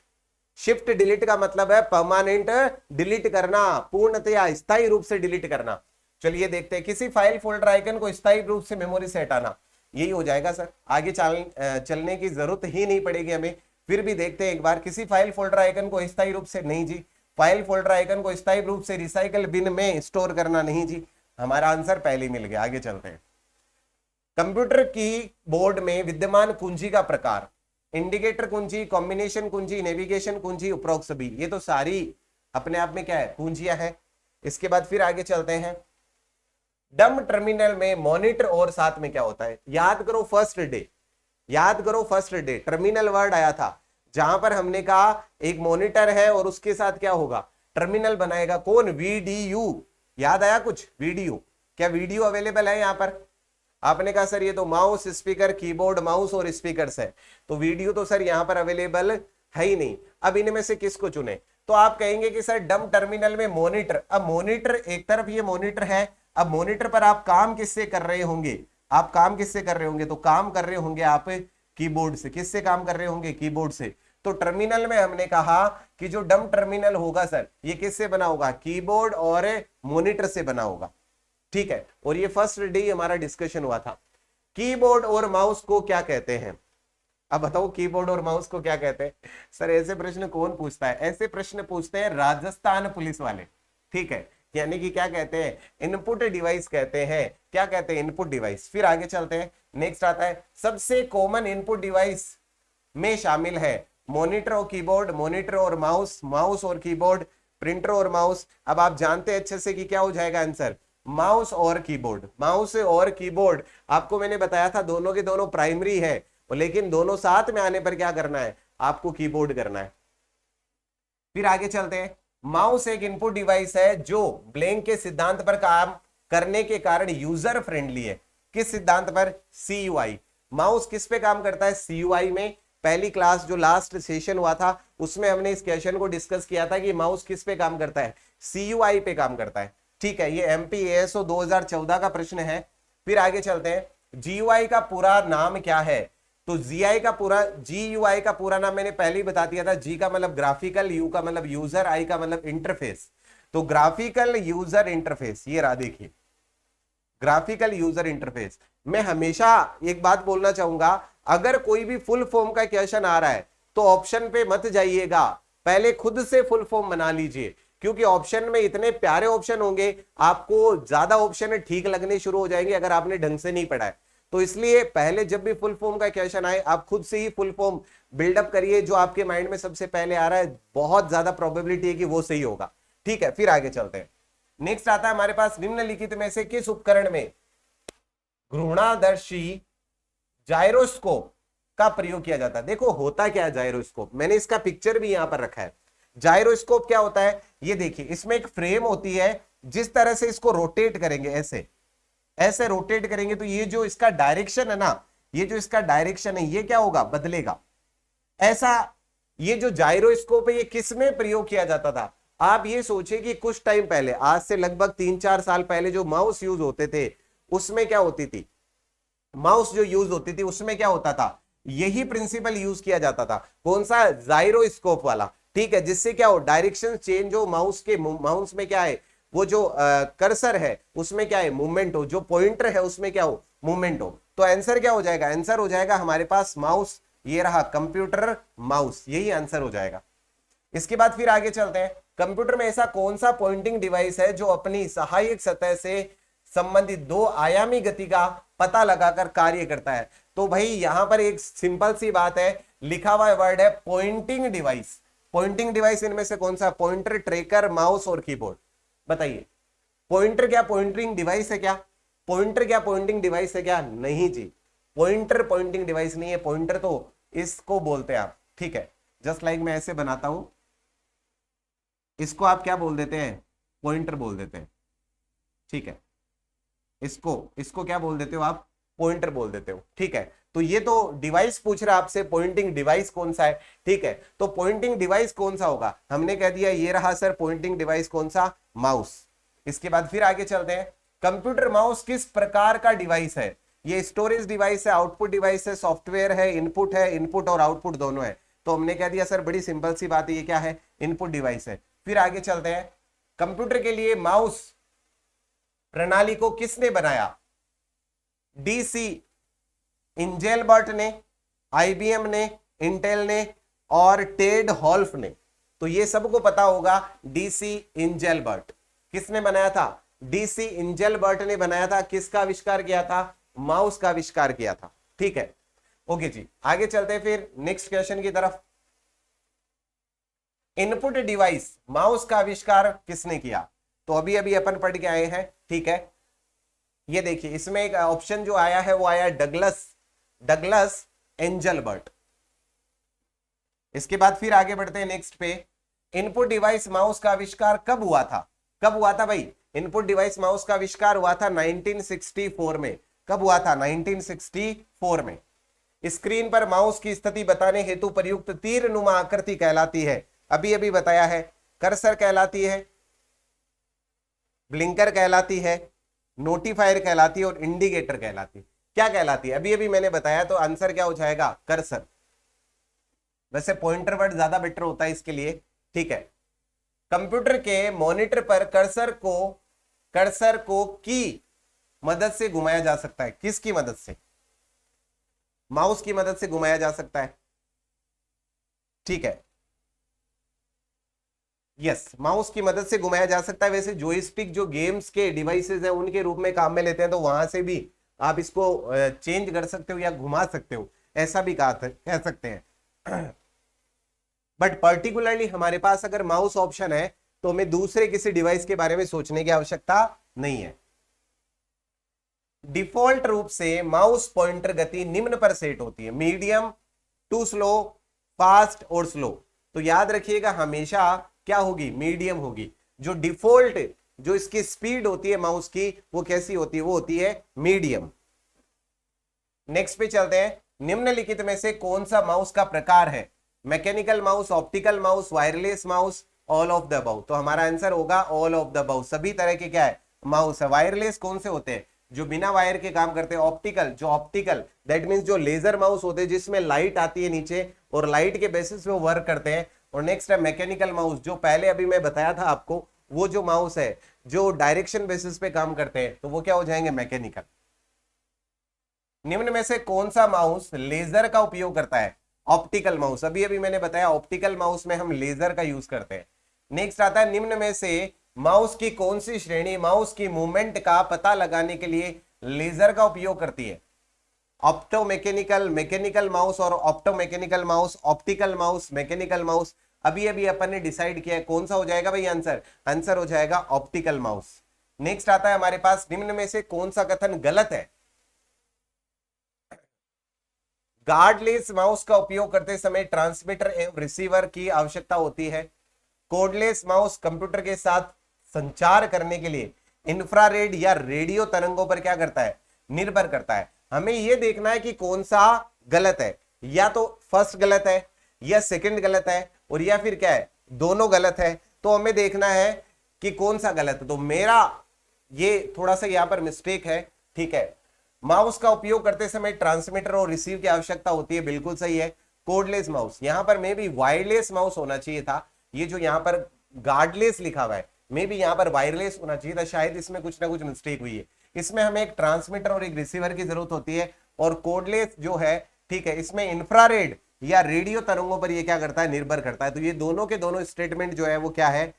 शिफ्ट डिलीट का मतलब है परमानेंट डिलीट करना, पूर्णतया स्थायी रूप से डिलीट करना। चलिए देखते हैं, किसी फाइल फोल्डर आइकन को स्थायी रूप से मेमोरी से हटाना, यही हो जाएगा सर। आगे चलने की जरूरत ही नहीं पड़ेगी हमें। फिर भी देखते हैं एक बार, किसी फाइल फोल्डर आइकन को स्थायी रूप से, नहीं जी। फाइल फोल्डर आइकन को स्थायी रूप से रिसाइकल बिन में स्टोर करना, नहीं जी। हमारा आंसर पहले ही मिल गया। आगे चलते हैं, कंप्यूटर की बोर्ड में विद्यमान कुंजी का प्रकार, इंडिकेटर कुंजी, कॉम्बिनेशन कुंजी, नेविगेशन कुंजी, उपरोक्त सभी। ये तो सारी अपने आप में क्या है, कुंजियां हैं। इसके बाद फिर आगे चलते हैं, डम टर्मिनल में मॉनिटर और साथ में क्या होता है, याद करो फर्स्ट डे, याद करो फर्स्ट डे टर्मिनल वर्ड आया था, जहां पर हमने कहा एक मॉनिटर है और उसके साथ क्या होगा, टर्मिनल बनाएगा कौन, वीडीयू। याद आया कुछ, वीडियो, क्या वीडियो अवेलेबल है यहाँ पर? आपने कहा सर ये तो माउस, स्पीकर, कीबोर्ड, माउस और स्पीकर्स है, तो वीडियो तो सर यहाँ पर अवेलेबल है ही नहीं। अब इनमें से किसको चुने, तो आप कहेंगे कि सर डम टर्मिनल में मॉनिटर। अब मॉनिटर एक तरफ ये मॉनिटर है, अब मॉनिटर पर आप काम किससे कर रहे होंगे, आप काम किससे कर रहे होंगे, तो काम कर रहे होंगे आप कीबोर्ड से। किससे काम कर रहे होंगे, कीबोर्ड से। तो टर्मिनल में हमने कहा कि जो डम टर्मिनल होगा सर ये किससे बना होगा, कीबोर्ड और मॉनिटर से बना होगा। ठीक है, और ये फर्स्ट डे हमारा डिस्कशन हुआ था। कीबोर्ड और माउस को क्या कहते हैं, अब बताओ कीबोर्ड और माउस को क्या कहते हैं? सर ऐसे प्रश्न कौन पूछता है, ऐसे प्रश्न पूछते हैं राजस्थान पुलिस वाले। ठीक है, यानी कि क्या कहते हैं, इनपुट डिवाइस कहते हैं। क्या कहते हैं, इनपुट डिवाइस। फिर आगे चलते हैं, नेक्स्ट आता है, सबसे कॉमन इनपुट डिवाइस में शामिल है मॉनिटर और कीबोर्ड, मॉनिटर और माउस, माउस और कीबोर्ड, प्रिंटर और माउस। अब आप जानते हैं अच्छे से कि क्या हो जाएगा आंसर, माउस और कीबोर्ड। माउस और कीबोर्ड आपको मैंने बताया था दोनों के दोनों प्राइमरी है, लेकिन दोनों साथ में आने पर क्या करना है, आपको कीबोर्ड करना है। फिर आगे चलते हैं, माउस एक इनपुट डिवाइस है जो ब्लैंक के सिद्धांत पर काम करने के कारण यूजर फ्रेंडली है। किस सिद्धांत पर, सीयूआई। माउस किस पे काम करता है, सीयूआई में। पहली क्लास जो लास्ट सेशन हुआ था उसमें हमने इस क्वेश्चन को डिस्कस किया था कि माउस किस पे काम करता है, सीयूआई पे काम करता है। ठीक है, ये एमपीएसओ 2014 का प्रश्न है। फिर आगे चलते हैं, जीयूआई का पूरा नाम क्या है, तो जीआई का पूरा, जीयूआई का पूरा नाम मैंने पहले ही बता दिया था। जी का मतलब ग्राफिकल, यू का मतलब यूजर, आई का मतलब इंटरफेस। तो ग्राफिकल यूजर इंटरफेस, ये रहा देखिए, ग्राफिकल यूजर इंटरफेस। मैं हमेशा एक बात बोलना चाहूंगा, अगर कोई भी फुल फॉर्म का क्वेश्चन आ रहा है तो ऑप्शन पे मत जाइएगा, पहले खुद से फुल फॉर्म बना लीजिए, क्योंकि ऑप्शन में इतने प्यारे ऑप्शन होंगे, आपको ज्यादा ऑप्शन ठीक लगने शुरू हो जाएंगे अगर आपने ढंग से नहीं पढ़ा है। तो इसलिए पहले जब भी फुल फॉर्म का क्वेश्चन आए आप खुद से ही फुल फॉर्म बिल्डअप करिए, जो आपके माइंड में सबसे पहले आ रहा है बहुत ज्यादा प्रोबेबिलिटी है कि वो सही होगा। ठीक है, फिर आगे चलते हैं, नेक्स्ट आता है हमारे पास, निम्नलिखित में से किस उपकरण में घूर्णनदर्शी जायरोस्कोप का प्रयोग किया जाता है। देखो होता क्या है जायरोस्कोप, मैंने इसका पिक्चर भी यहां पर रखा है। जायरोस्कोप क्या होता है, ये देखिए, इसमें एक फ्रेम होती है, जिस तरह से इसको रोटेट करेंगे ऐसे, ऐसे रोटेट करेंगे तो ये जो इसका डायरेक्शन है ना, ये जो इसका डायरेक्शन है ये क्या होगा, बदलेगा। ऐसा ये जो जायरोस्कोप है ये किस में प्रयोग किया जाता था? आप ये सोचिए कि कुछ टाइम पहले, आज से लगभग 3-4 साल पहले जो माउस यूज होते थे उसमें क्या होती थी, माउस जो यूज होती थी उसमें क्या होता था, यही प्रिंसिपल यूज किया जाता था। कौन सा, जायरोस्कोप वाला, ठीक है। जिससे क्या हो, डायरेक्शन चेंज हो, माउस में क्या है, वो जो कर्सर है उसमें क्या है, मूवमेंट हो, जो पॉइंटर है उसमें क्या हो, मूवमेंट हो। तो आंसर क्या हो जाएगा, आंसर हो जाएगा हमारे पास माउस, ये रहा कंप्यूटर माउस, यही आंसर हो जाएगा। इसके बाद फिर आगे चलते हैं। कंप्यूटर में ऐसा कौन सा पॉइंटिंग डिवाइस है जो अपनी सहायक सतह से संबंधित 2 आयामी गति का पता लगाकर कार्य करता है? तो भाई यहां पर एक सिंपल सी बात है, लिखा हुआ वर्ड है पॉइंटिंग डिवाइस। पॉइंटिंग डिवाइस इनमें से कौन सा, पॉइंटर, ट्रैकर, माउस और कीबोर्ड। बताइए, पॉइंटर क्या पॉइंटिंग डिवाइस है क्या? पॉइंटर क्या पॉइंटिंग डिवाइस है क्या? नहीं जी, पॉइंटर पॉइंटिंग डिवाइस नहीं है। पॉइंटर तो इसको बोलते हैं आप, ठीक है। जस्ट लाइक मैं ऐसे बनाता हूं, इसको आप क्या बोल देते हैं, पॉइंटर बोल देते हैं, ठीक है। इसको इसको क्या बोल देते हो आप, पॉइंटर बोल देते हो, ठीक है। तो ये तो डिवाइस पूछ रहा है आपसे, पॉइंटिंग डिवाइस कौन सा है, ठीक है। तो पॉइंटिंग डिवाइस कौन सा होगा, हमने कह दिया ये रहा सर पॉइंटिंग डिवाइस कौन सा, माउस। इसके बाद फिर आगे चलते हैं, कंप्यूटर माउस किस प्रकार का डिवाइस है? ये स्टोरेज डिवाइस है, आउटपुट डिवाइस है, सॉफ्टवेयर है, इनपुट और आउटपुट दोनों है। तो हमने कह दिया सर बड़ी सिंपल सी बात है, ये क्या है, इनपुट डिवाइस है। फिर आगे चलते हैं, कंप्यूटर के लिए माउस प्रणाली को किसने बनाया? डीसी इंजेलबर्ट ने, आईबीएम ने, इंटेल ने और टेड हॉल्फ ने। तो ये सबको पता होगा, डीसी इंजेलबर्ट किसने बनाया था? डीसी इंजेलबर्ट ने बनाया था। किसका आविष्कार किया था? माउस का आविष्कार किया था, ठीक है। ओके जी, आगे चलते हैं फिर नेक्स्ट क्वेश्चन की तरफ। इनपुट डिवाइस माउस का आविष्कार किसने किया? तो अभी अभी अपन पढ़ के आए हैं, ठीक है। ये देखिए, इसमें एक ऑप्शन जो आया है वो आया डगलस एंजलबर्ट। इसके बाद फिर आगे बढ़ते हैं नेक्स्ट पे। इनपुट डिवाइस माउस का आविष्कार कब हुआ था? कब हुआ था भाई? इनपुट डिवाइस माउस का आविष्कार हुआ था 1964 में। कब हुआ था? 1964 में। स्क्रीन पर माउस की स्थिति बताने हेतु प्रयुक्त तीर नुमा आकृति कहलाती है, अभी अभी बताया है, कर्सर कहलाती है, ब्लिंकर कहलाती है, नोटिफायर कहलाती है और इंडिकेटर कहलाती है। क्या कहलाती है? अभी अभी मैंने बताया, तो आंसर क्या हो जाएगा? कर्सर। वैसे पॉइंटर वर्ड ज्यादा बेटर होता है इसके लिए, ठीक है। कंप्यूटर के मॉनिटर पर कर्सर को की मदद से घुमाया जा सकता है। किसकी मदद से? माउस की मदद से घुमाया जा सकता है, ठीक है। यस, माउस की मदद से घुमाया जा सकता है। वैसे जोयस्टिक जो गेम्स के डिवाइसेस हैं उनके रूप में काम में लेते हैं, तो वहां से भी आप इसको चेंज कर सकते हो या घुमा सकते हो, ऐसा भी कह सकते हैं। बट पर्टिकुलरली हमारे पास अगर माउस ऑप्शन है तो हमें दूसरे किसी डिवाइस के बारे में सोचने की आवश्यकता नहीं है। डिफॉल्ट रूप से माउस पॉइंटर गति निम्न पर सेट होती है, मीडियम, टू स्लो, फास्ट और स्लो। तो याद रखिएगा हमेशा क्या होगी? मीडियम होगी। जो डिफॉल्ट जो इसकी स्पीड होती है माउस की वो कैसी होती है? वो होती है मीडियम। नेक्स्ट पे चलते हैं। निम्नलिखित में से कौन सा माउस का प्रकार है? Mechanical mouse, optical mouse, wireless mouse, all of the above. तो हमारा आंसर होगा ऑल ऑफ द अबव। सभी तरह के क्या है? माउस है। वायरलेस कौन से होते हैं? जो बिना वायर के काम करते हैं। ऑप्टिकल दैट मींस जो लेजर माउस होते हैं जिसमें लाइट आती है नीचे और लाइट के बेसिस पे वो वर्क करते हैं। और नेक्स्ट है मैकेनिकल माउस, जो पहले अभी मैं बताया था आपको, वो जो माउस है जो डायरेक्शन बेसिस पे काम करते हैं, तो वो क्या हो जाएंगे? मैकेनिकल। निम्न में से कौन सा माउस लेजर का उपयोग करता है? Optical mouse. अभी अभी मैंने बताया ऑप्टिकल माउस में हम लेजर का यूज करते हैं। नेक्स्ट आता है, निम्न में से माउस की कौन सी श्रेणी माउस की मूवमेंट का पता लगाने के लिए लेजर का उपयोग करती है? ऑप्टोमैकेनिकल, मैकेनिकल माउस और optomechanical mouse, optical mouse, mechanical mouse. अभी अभी अपन ने डिसाइड किया है कौन सा हो जाएगा भाई आंसर? आंसर हो जाएगा ऑप्टिकल माउस। नेक्स्ट आता है हमारे पास, निम्न में से कौन सा कथन गलत है? गार्डलेस माउस का उपयोग करते समय ट्रांसमीटर एवं रिसीवर की आवश्यकता होती है। कोडलेस माउस कंप्यूटर के साथ संचार करने के लिए इंफ्रारेड या रेडियो तरंगों पर क्या करता है, निर्भर करता है। हमें यह देखना है कि कौन सा गलत है, या तो फर्स्ट गलत है या सेकंड गलत है, और या फिर क्या है, दोनों गलत है। तो हमें देखना है कि कौन सा गलत है। तो मेरा ये थोड़ा सा यहां पर मिस्टेक है, ठीक है। माउस का उपयोग करते समय ट्रांसमीटर और रिसीव की आवश्यकता होती है, बिल्कुल सही है। कोडलेस माउस, यहां पर मे भी वायरलेस माउस होना चाहिए था। ये जो यहां पर गार्डलेस लिखा हुआ है, मे भी यहां पर वायरलेस होना चाहिए था, शायद इसमें कुछ ना कुछ मिस्टेक हुई है। इसमें हमें एक ट्रांसमीटर और एक रिसीवर की जरूरत होती है, और कोडलेस जो है, ठीक है, इसमें इंफ्रारेड या रेडियो तरंगों पर ये क्या करता है, निर्भर करता है। तो ये दोनों के दोनों स्टेटमेंट जो है वो क्या है,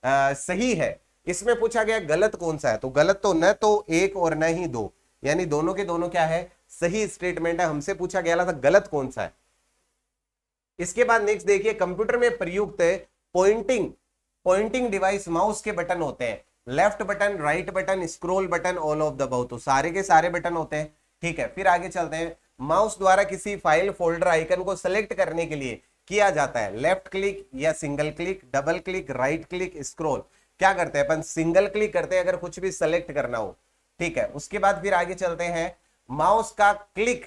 सही है। इसमें पूछा गया गलत कौन सा है, तो गलत तो न तो एक और न ही दो, यानी दोनों के दोनों क्या है, सही स्टेटमेंट है। हमसे पूछा गया था गलत कौन सा है। इसके बाद नेक्स्ट देखिए, कंप्यूटर में प्रयुक्त पॉइंटिंग डिवाइस माउस के बटन होते हैं, left button, right button, scroll button, all of the above. तो सारे के सारे बटन होते हैं, ठीक है। फिर आगे चलते हैं, माउस द्वारा किसी फाइल फोल्डर आइकन को सेलेक्ट करने के लिए किया जाता है लेफ्ट क्लिक या single click, double click, right click, scroll. क्या करते हैं अपन, सिंगल क्लिक करते हैं अगर कुछ भी सेलेक्ट करना हो, ठीक है। उसके बाद फिर आगे चलते हैं, माउस का क्लिक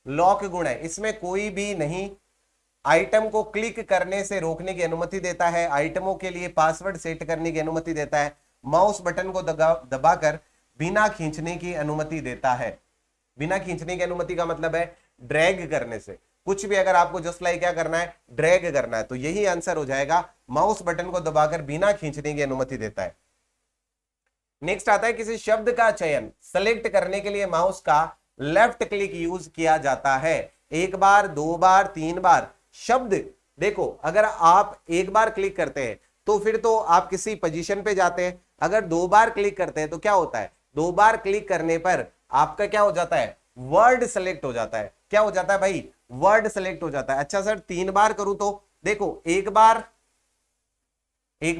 लॉक गुण है, इसमें कोई भी नहीं आइटम को क्लिक करने से रोकने की अनुमति देता है, आइटमों के लिए पासवर्ड सेट करने की अनुमति देता है, माउस बटन को दबाकर बिना खींचने की अनुमति देता है। बिना खींचने की अनुमति का मतलब है ड्रैग करने से, कुछ भी अगर आपको जस्ट लाइक क्या करना है, ड्रैग करना है, तो यही आंसर हो जाएगा, माउस बटन को दबाकर बिना खींचने की अनुमति देता है। नेक्स्ट आता है, किसी शब्द का चयन सेलेक्ट करने के लिए माउस का लेफ्ट क्लिक यूज किया जाता है, एक बार, दो बार, तीन बार। शब्द देखो, अगर आप एक बार क्लिक करते हैं तो फिर तो आप किसी पोजीशन पे जाते हैं, अगर दो बार क्लिक करते हैं तो क्या होता है, दो बार क्लिक करने पर आपका क्या हो जाता है, वर्ड सेलेक्ट हो जाता है। क्या हो जाता है भाई, वर्ड सेलेक्ट हो जाता है। अच्छा सर, तीन बार करूं तो देखो, एक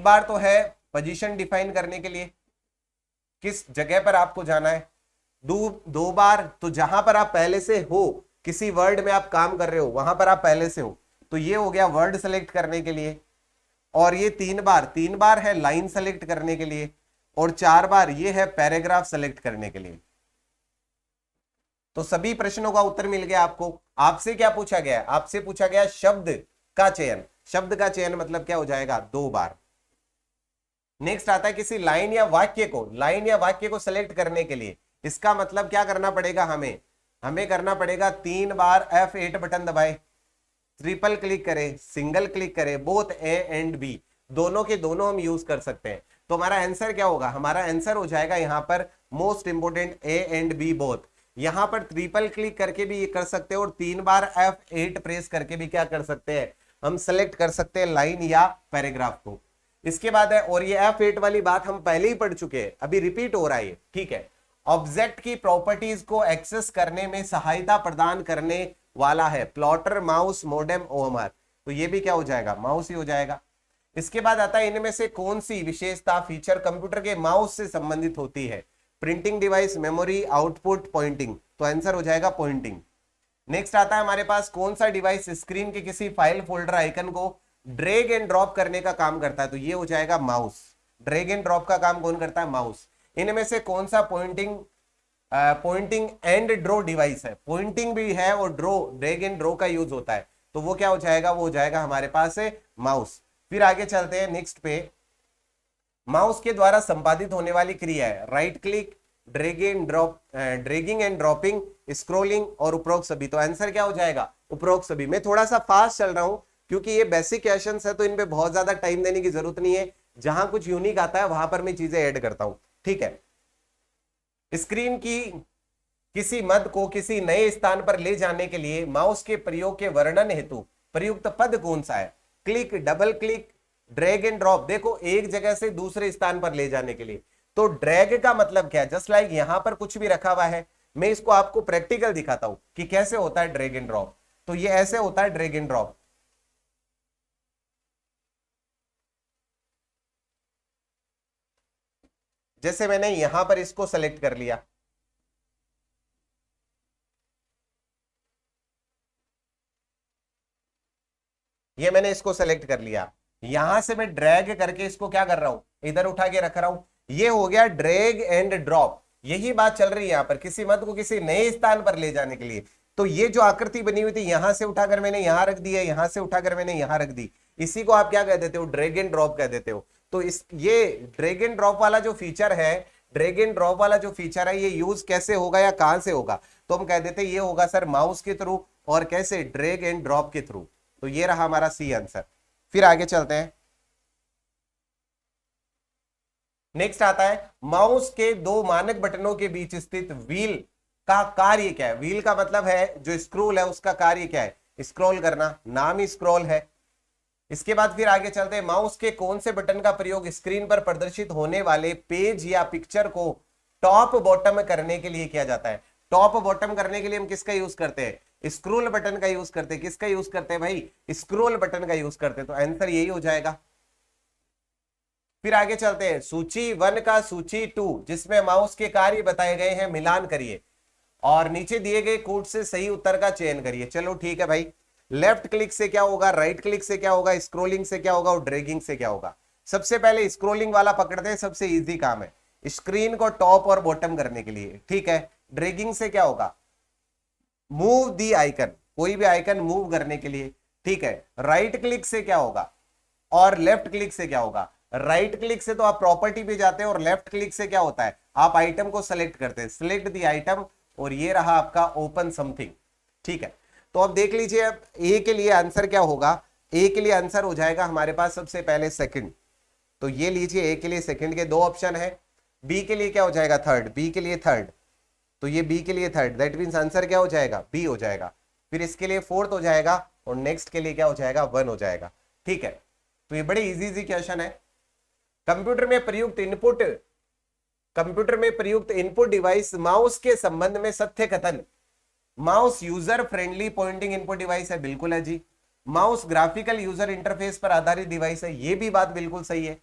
बार तो है पोजीशन डिफाइन करने के लिए, किस जगह पर आपको जाना है। दो बार तो जहां पर आप पहले से हो, किसी वर्ड में आप काम कर रहे हो वहां पर आप पहले से हो, तो ये हो गया वर्ड सेलेक्ट करने के लिए। और ये तीन बार है लाइन सेलेक्ट करने के लिए, और चार बार ये है पैराग्राफ सेलेक्ट करने के लिए। तो सभी प्रश्नों का उत्तर मिल गया आपको। आपसे क्या पूछा गया, आपसे पूछा गया शब्द का चयन। शब्द का चयन मतलब क्या हो जाएगा, दो बार। नेक्स्ट आता है, किसी लाइन या वाक्य को सेलेक्ट करने के लिए, इसका मतलब क्या करना पड़ेगा, हमें करना पड़ेगा तीन बार F8 बटन दबाए, ट्रिपल क्लिक करें, सिंगल क्लिक करें, बोथ ए एंड बी, दोनों के दोनों हम यूज कर सकते हैं। तो हमारा आंसर क्या होगा, हमारा आंसर हो जाएगा यहां पर most important A and B both. यहां पर ट्रिपल क्लिक करके भी ये कर सकते हैं, और तीन बार F8 प्रेस करके भी क्या कर सकते हैं, हम सेलेक्ट कर सकते हैं लाइन या पैराग्राफ को। इसके बाद है, और ये F8 वाली बात हम पहले ही पढ़ चुके हैं, अभी रिपीट हो रहा है, ठीक है। ऑब्जेक्ट की प्रॉपर्टीज को एक्सेस करने में सहायता प्रदान करने वाला है, प्लॉटर, माउस, मोडेम, ओएमआर। तो ये भी क्या हो जाएगा, माउस ही हो जाएगा। इसके बाद आता है, इनमें से कौन सी विशेषता फीचर कंप्यूटर के माउस से संबंधित होती है, printing device, memory, output, pointing. तो आंसर हो जाएगा पॉइंटिंग। नेक्स्ट आता है हमारे पास, कौन सा डिवाइस स्क्रीन के किसी फाइल फोल्डर आइकन को ड्रैग एंड ड्रॉप करने का काम करता है, तो ये हो जाएगा माउस। ड्रैग एंड ड्रॉप का काम कौन करता है, माउस। इनमें से कौन सा पॉइंटिंग एंड ड्रॉ डिवाइस है, पॉइंटिंग भी है और ड्रैग एंड ड्रॉ का यूज होता है, तो वो क्या हो जाएगा, वो हो जाएगा हमारे पास है माउस। फिर आगे चलते हैं नेक्स्ट पे, माउस के द्वारा संपादित होने वाली क्रिया है right click, dragging and dropping, scrolling और उपरोक्त सभी। तो आंसर क्या हो जाएगा, उपरोक्त सभी। मैं थोड़ा सा फास्ट चल रहा हूं क्योंकि ये बेसिक क्वेश्चंस है, तो इन पे बहुत ज्यादा टाइम देने की जरूरत नहीं है, जहां कुछ यूनिक आता है वहां पर मैं चीजें ऐड करता हूं, ठीक है। स्क्रीन की किसी मद को किसी नए स्थान पर ले जाने के लिए माउस के प्रयोग के वर्णन हेतु प्रयुक्त पद कौन सा है, click, double click, drag and drop. देखो, एक जगह से दूसरे स्थान पर ले जाने के लिए, तो ड्रैग का मतलब क्या है, जस्ट लाइक यहां पर कुछ भी रखा हुआ है, मैं इसको आपको प्रैक्टिकल दिखाता हूं कि कैसे होता है ड्रैग एंड ड्रॉप। तो ये ऐसे होता है ड्रैग एंड ड्रॉप। जैसे मैंने यहां पर इसको सेलेक्ट कर लिया, ये मैंने इसको सेलेक्ट कर लिया, यहां से मैं ड्रैग करके इसको क्या कर रहा हूं, इधर उठा के रख रहा हूं। ये हो गया ड्रैग एंड ड्रॉप। यही बात चल रही है यहाँ पर, किसी मद को किसी नए स्थान पर ले जाने के लिए। तो ये जो आकृति बनी हुई थी, यहां से उठाकर मैंने यहां रख दी है, यहां से उठाकर मैंने यहां रख दी, इसी को आप क्या कह देते हो, ड्रैग एंड ड्रॉप कह देते हो। तो इस ये ड्रैग एंड ड्रॉप वाला जो फीचर है, ड्रैग एंड ड्रॉप वाला जो फीचर है, ये यूज कैसे होगा या कहां से होगा, तो हम कह देते हैं ये होगा सर माउस के थ्रू, और कैसे, ड्रैग एंड ड्रॉप के थ्रू। तो ये रहा हमारा सी आंसर। फिर आगे चलते हैं। नेक्स्ट आता है माउस के दो मानक बटनों के बीच स्थित व्हील का कार्य क्या है। व्हील का मतलब है जो स्क्रोल है, उसका कार्य क्या है, स्क्रॉल करना, नाम ही स्क्रॉल है। इसके बाद फिर आगे चलते हैं, माउस के कौन से बटन का प्रयोग स्क्रीन पर प्रदर्शित होने वाले पेज या पिक्चर को टॉप बॉटम करने के लिए किया जाता है। टॉप बॉटम करने के लिए हम किसका यूज करते हैं, स्क्रोल बटन का यूज करते हैं। किसका यूज करते हैं भाई, स्क्रोल बटन का यूज करते हैं। तो आंसर यही हो जाएगा। फिर आगे चलते हैं, सूची 1 का सूची 2 जिसमें माउस के कार्य बताए गए हैं मिलान करिए और नीचे दिए गए कोड से सही उत्तर का चयन करिए। चलो ठीक है भाई, लेफ्ट क्लिक से क्या होगा, राइट क्लिक से क्या होगा, स्क्रोलिंग से क्या होगा और ड्रैगिंग से क्या होगा। सबसे पहले स्क्रोलिंग वाला पकड़ते हैं, सबसे इजी काम है स्क्रीन को टॉप और बॉटम करने के लिए, ठीक है। ड्रैगिंग से क्या होगा, मूव दी आइकन, कोई भी आइकन मूव करने के लिए, ठीक है। राइट क्लिक से क्या होगा और लेफ्ट क्लिक से क्या होगा। राइट क्लिक से तो आप प्रॉपर्टी पे जाते हैं और लेफ्ट क्लिक से क्या होता है, आप आइटम को सेलेक्ट करते हैं, सिलेक्ट दी आइटम, और ये रहा आपका ओपन समथिंग, ठीक है। तो अब देख लीजिए, अब ए के लिए आंसर क्या होगा, ए के लिए आंसर हो जाएगा हमारे पास सबसे पहले सेकंड। तो ये लीजिए, ए के लिए सेकंड के 2 ऑप्शन है। बी के लिए क्या हो जाएगा, थर्ड, बी के लिए थर्ड, तो ये बी के लिए थर्ड, दैट मींस आंसर क्या हो जाएगा, बी हो जाएगा। फिर इसके लिए फोर्थ हो जाएगा और नेक्स्ट के लिए क्या हो जाएगा, 1 हो जाएगा, ठीक है। तो ये बड़े इजी क्वेश्चन है। कंप्यूटर में प्रयुक्त इनपुट डिवाइस माउस के संबंध में सत्य कथन, mouse user friendly pointing input device है, बिल्कुल है जी। माउस ग्राफिकल यूजर इंटरफेस पर आधारित डिवाइस है, ये भी बात बिल्कुल सही है।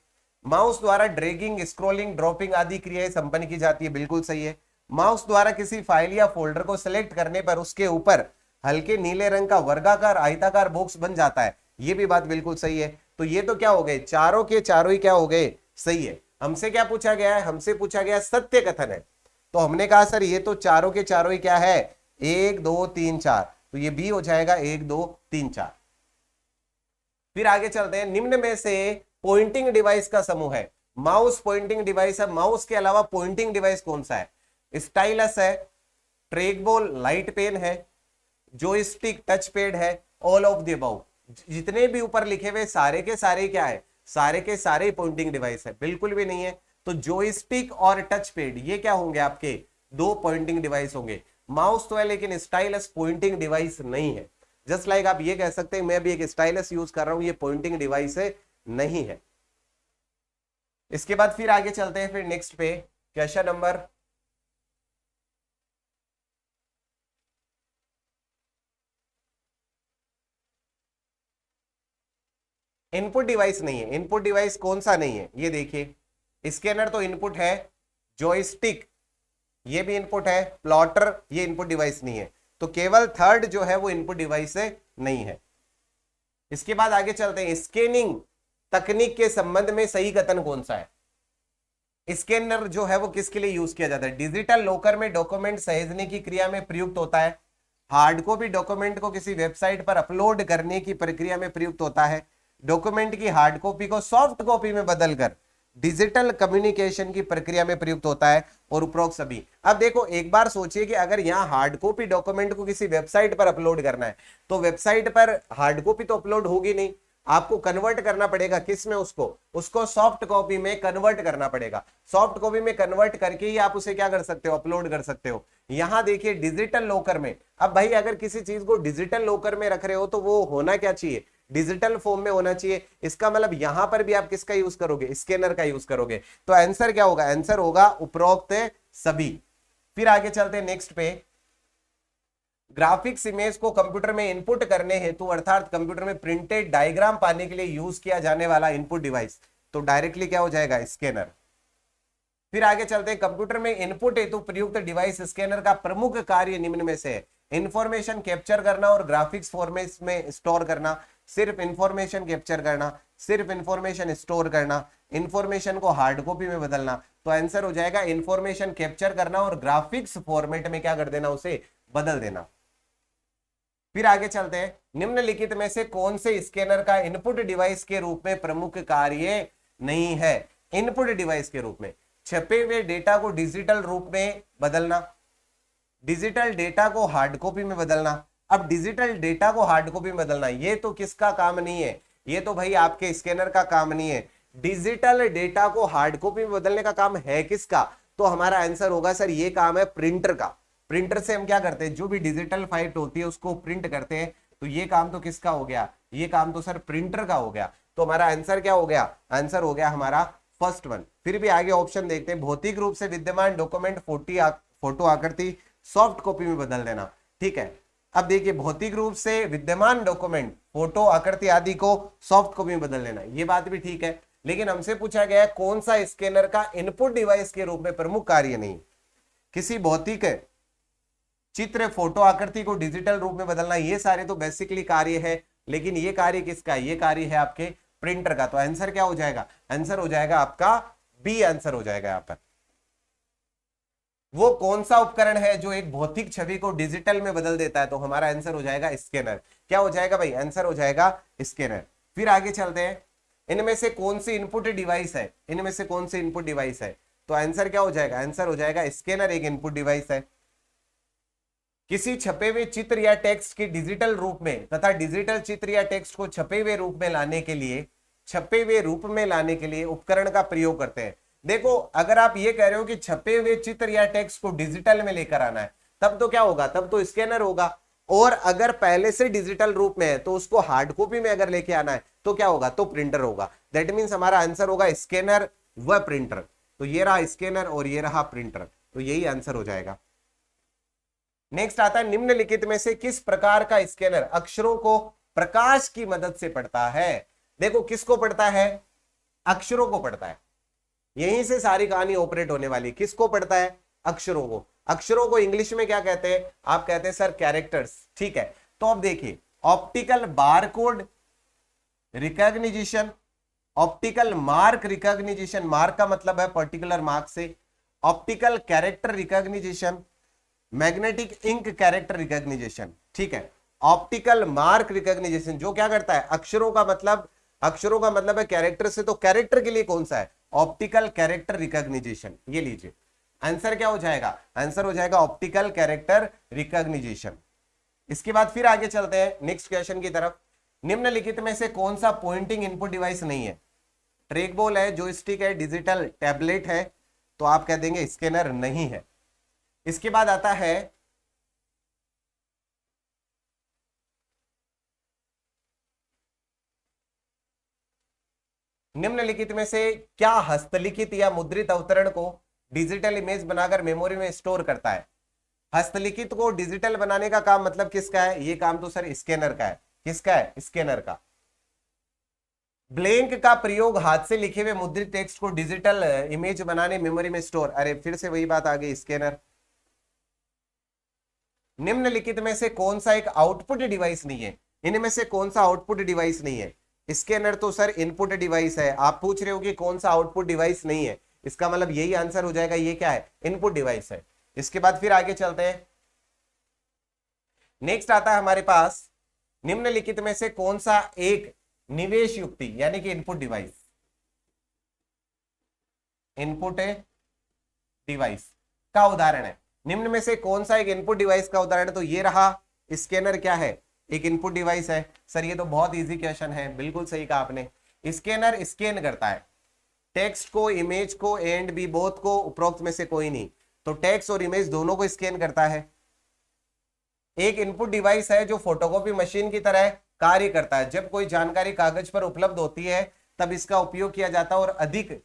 माउस द्वारा ड्रैगिंग, स्क्रॉलिंग, ड्रॉपिंग आदि क्रियाएं संपन्न की जाती है, बिल्कुल सही है। माउस द्वारा किसी फाइल या फोल्डर को सिलेक्ट करने पर उसके ऊपर हल्के नीले रंग का वर्गाकार आयताकार बॉक्स बन जाता है, ये भी बात बिल्कुल सही है। तो ये तो क्या हो गए, चारों के चारों ही क्या हो गए, सही है। हमसे क्या पूछा गया है, हमसे पूछा गया सत्य कथन है, तो हमने कहा सर ये तो चारों के चारों ही क्या है, 1 2 3 4, तो ये बी हो जाएगा 1 2 3 4। फिर आगे चलते हैं, निम्न में से पॉइंटिंग डिवाइस का समूह है। माउस पॉइंटिंग डिवाइस है, माउस के अलावा पॉइंटिंग डिवाइस कौन सा है, स्टाइलस है, ट्रैक बॉल, लाइट पेन है, जॉयस्टिक, टच पैड है, ऑल ऑफ द अबव। जितने भी ऊपर लिखे हुए सारे के सारे क्या है, सारे के सारे पॉइंटिंग डिवाइस है, बिल्कुल भी नहीं है। तो जॉयस्टिक और टच पैड ये क्या होंगे, आपके 2 पॉइंटिंग डिवाइस होंगे। माउस तो है लेकिन स्टाइलस पॉइंटिंग डिवाइस नहीं है। जस्ट लाइक आप ये कह सकते हैं मैं भी एक स्टाइलस यूज कर रहा हूं, ये पॉइंटिंग डिवाइस है, नहीं है। इसके बाद फिर आगे चलते हैं, फिर नेक्स्ट पे क्वेश्चन नंबर इनपुट डिवाइस नहीं है। इनपुट डिवाइस कौन सा नहीं है, ये देखिए, स्कैनर तो इनपुट है, जॉयस्टिक ये भी इनपुट है, प्लॉटर ये इनपुट डिवाइस नहीं है। तो केवल थर्ड जो है वो इनपुट डिवाइस है, नहीं है। इसके बाद आगे चलते हैं, स्कैनिंग तकनीक के संबंध में सही कथन कौन सा है। स्कैनर जो है वो किसके लिए यूज किया जाता है, डिजिटल लॉकर में डॉक्यूमेंट सहेजने की क्रिया में प्रयुक्त होता है, हार्ड कॉपी डॉक्यूमेंट को किसी वेबसाइट पर अपलोड करने की प्रक्रिया में प्रयुक्त होता है, डॉक्यूमेंट की हार्ड कॉपी को सॉफ्ट कॉपी में बदलकर डिजिटल कम्युनिकेशन की प्रक्रिया में प्रयुक्त होता है, और उपरोक्त सभी। अब देखो एक बार सोचिए कि अगर यहाँ हार्ड कॉपी डॉक्यूमेंट को किसी वेबसाइट पर अपलोड करना है, तो वेबसाइट पर हार्ड कॉपी तो अपलोड होगी नहीं, आपको कन्वर्ट करना पड़ेगा किस में, उसको सॉफ्ट कॉपी में कन्वर्ट करना पड़ेगा। सॉफ्ट कॉपी में कन्वर्ट करके ही आप उसे क्या कर सकते हो, अपलोड कर सकते हो। यहां देखिए डिजिटल लॉकर में, अब भाई अगर किसी चीज को डिजिटल लॉकर में रख रहे हो तो वो होना क्या चाहिए, डिजिटल फॉर्म में होना चाहिए। इसका मतलब यहां पर भी आप किसका यूज करोगे, स्कैनर का यूज करोगे। तो आंसर क्या होगा, आंसर होगा उपरोक्त सभी। फिर आगे चलते हैं नेक्स्ट पे, ग्राफिक्स इमेज को कंप्यूटर में इनपुट करने हेतु अर्थात कंप्यूटर में प्रिंटेड डायग्राम पाने के लिए यूज किया जाने वाला इनपुट डिवाइस, तो डायरेक्टली क्या हो जाएगा, स्कैनर। फिर आगे चलते हैं, कंप्यूटर में इनपुट हेतु प्रयुक्त डिवाइस स्कैनर का प्रमुख कार्य निम्न में से है। इंफॉर्मेशन कैप्चर करना और ग्राफिक्स फॉर्मेट में स्टोर करना, सिर्फ इंफॉर्मेशन कैप्चर करना, सिर्फ इंफॉर्मेशन स्टोर करना, इंफॉर्मेशन को हार्ड कॉपी में बदलना। तो आंसर हो जाएगा इंफॉर्मेशन कैप्चर करना और ग्राफिक्स फॉर्मेट में क्या कर देना, उसे बदल देना। फिर आगे चलते हैं, निम्नलिखित में से कौन से स्कैनर का इनपुट डिवाइस के रूप में प्रमुख कार्य नहीं है। इनपुट डिवाइस के रूप में छपे हुए डेटा को डिजिटल रूप में बदलना, डिजिटल डेटा को हार्ड कॉपी में बदलना। अब डिजिटल डेटा को हार्ड कॉपी में बदलना, ये तो किसका काम नहीं है, ये तो भाई आपके स्कैनर का काम नहीं है। डिजिटल डेटा को हार्ड कॉपी में बदलने का काम है किसका, तो हमारा आंसर होगा सर ये काम है प्रिंटर का। प्रिंटर से हम क्या करते हैं, जो भी डिजिटल फाइल होती है उसको प्रिंट करते हैं, तो ये काम तो किसका हो गया, ये काम तो सर प्रिंटर का हो गया। तो हमारा आंसर क्या हो गया, आंसर हो गया हमारा फर्स्ट वन। फिर भी आगे ऑप्शन देखते हैं, भौतिक रूप से विद्यमान डॉक्यूमेंट फोटो आकृति सॉफ्ट कॉपी में बदल देना। ठीक है, अब देखिए भौतिक रूप से विद्यमान डॉक्यूमेंट फोटो आकृति आदि को सॉफ्ट कॉपी में बदल लेना, ये बात भी ठीक है, लेकिन हमसे पूछा गया है कौन सा स्कैनर का इनपुट डिवाइस के रूप में प्रमुख कार्य नहीं। किसी भौतिक चित्र फोटो आकृति को डिजिटल रूप में बदलना, ये सारे तो बेसिकली कार्य है, लेकिन ये कार्य किसका, ये कार्य है आपके प्रिंटर का। तो आंसर क्या हो जाएगा, आंसर हो जाएगा आपका बी, आंसर हो जाएगा यहाँ पर। वो कौन सा उपकरण है जो एक भौतिक छवि को डिजिटल में बदल देता है, तो हमारा आंसर हो जाएगा स्कैनर। क्या हो जाएगा भाई, आंसर हो जाएगा स्कैनर। फिर आगे चलते हैं, इनमें से कौन सी इनपुट डिवाइस है, इनमें से कौन सी इनपुट डिवाइस है, तो आंसर क्या हो जाएगा, आंसर हो जाएगा स्कैनर एक इनपुट डिवाइस है। किसी छपे हुए चित्र या टेक्स्ट की डिजिटल रूप में तथा डिजिटल चित्र या टेक्स्ट को छपे हुए रूप में लाने के लिए, छपे हुए रूप में लाने के लिए उपकरण का प्रयोग करते हैं। देखो अगर आप ये कह रहे हो कि छपे हुए चित्र या टेक्स्ट को डिजिटल में लेकर आना है, तब तो क्या होगा, तब तो स्कैनर होगा। और अगर पहले से डिजिटल रूप में है तो उसको हार्ड कॉपी में अगर लेके आना है तो क्या होगा, तो प्रिंटर होगा। दैट मीन्स हमारा आंसर होगा स्कैनर व प्रिंटर। तो ये रहा स्कैनर और ये रहा प्रिंटर, तो यही आंसर हो जाएगा। नेक्स्ट आता है, निम्नलिखित में से किस प्रकार का स्कैनर अक्षरों को प्रकाश की मदद से पढ़ता है। देखो किसको पढ़ता है, अक्षरों को पढ़ता है, यहीं से सारी कहानी ऑपरेट होने वाली। किसको पढ़ता है, अक्षरों को। अक्षरों को इंग्लिश में क्या कहते हैं, आप कहते हैं सर कैरेक्टर्स। ठीक है, तो अब देखिए optical barcode recognition, optical mark recognition, mark का मतलब है पर्टिकुलर मार्क से, optical character recognition, magnetic ink character recognition. ठीक है, ऑप्टिकल मार्क रिकॉग्निशन जो क्या करता है, अक्षरों का मतलब, अक्षरों का मतलब है कैरेक्टर से, तो कैरेक्टर के लिए कौन सा है, ऑप्टिकल कैरेक्टर रिकॉग्निशन। ये लीजिए आंसर क्या हो जाएगा, आंसर हो जाएगा ऑप्टिकल कैरेक्टर रिकॉग्निशन। इसके बाद फिर आगे चलते हैं नेक्स्ट क्वेश्चन की तरफ। निम्नलिखित में से कौन सा पॉइंटिंग इनपुट डिवाइस नहीं है। ट्रैक बॉल है, जॉयस्टिक है, डिजिटल टैबलेट है, तो आप कह देंगे स्कैनर नहीं है। इसके बाद आता है निम्नलिखित में से क्या हस्तलिखित या मुद्रित अवतरण को डिजिटल इमेज बनाकर मेमोरी में स्टोर करता है। हस्तलिखित को डिजिटल बनाने का काम मतलब किसका है, ये काम तो सर स्कैनर का है। किसका है, स्कैनर का। ब्लैंक का प्रयोग हाथ से लिखे हुए मुद्रित टेक्स्ट को डिजिटल इमेज बनाने मेमोरी में स्टोर, अरे फिर से वही बात आ गई, स्कैनर। निम्नलिखित में से कौन सा एक आउटपुट डिवाइस नहीं है, इनमें से कौन सा आउटपुट डिवाइस नहीं है। स्कैनर तो सर इनपुट डिवाइस है, आप पूछ रहे हो कि कौन सा आउटपुट डिवाइस नहीं है, इसका मतलब यही आंसर हो जाएगा, ये क्या है, इनपुट डिवाइस है। इसके बाद फिर आगे चलते हैं, नेक्स्ट आता है हमारे पास, निम्नलिखित में से कौन सा एक निवेश युक्ति यानी कि इनपुट डिवाइस, इनपुट डिवाइस का उदाहरण है। निम्न में से कौन सा एक इनपुट डिवाइस का उदाहरण है, तो ये रहा स्कैनर क्या है, एक इनपुट डिवाइस है। सर ये तो बहुत इजी क्वेश्चन है, बिल्कुल सही कहा आपने। स्कैनर स्कैन करता है टेक्स्ट को, इमेज को, एंड बी बोथ को, उपरोक्त में से कोई नहीं, तो टेक्स्ट और इमेज दोनों को स्कैन करता है। एक इनपुट डिवाइस है जो फोटोकॉपी मशीन की तरह कार्य करता है। जब कोई जानकारी कागज पर उपलब्ध होती है तब इसका उपयोग किया जाता है और अधिक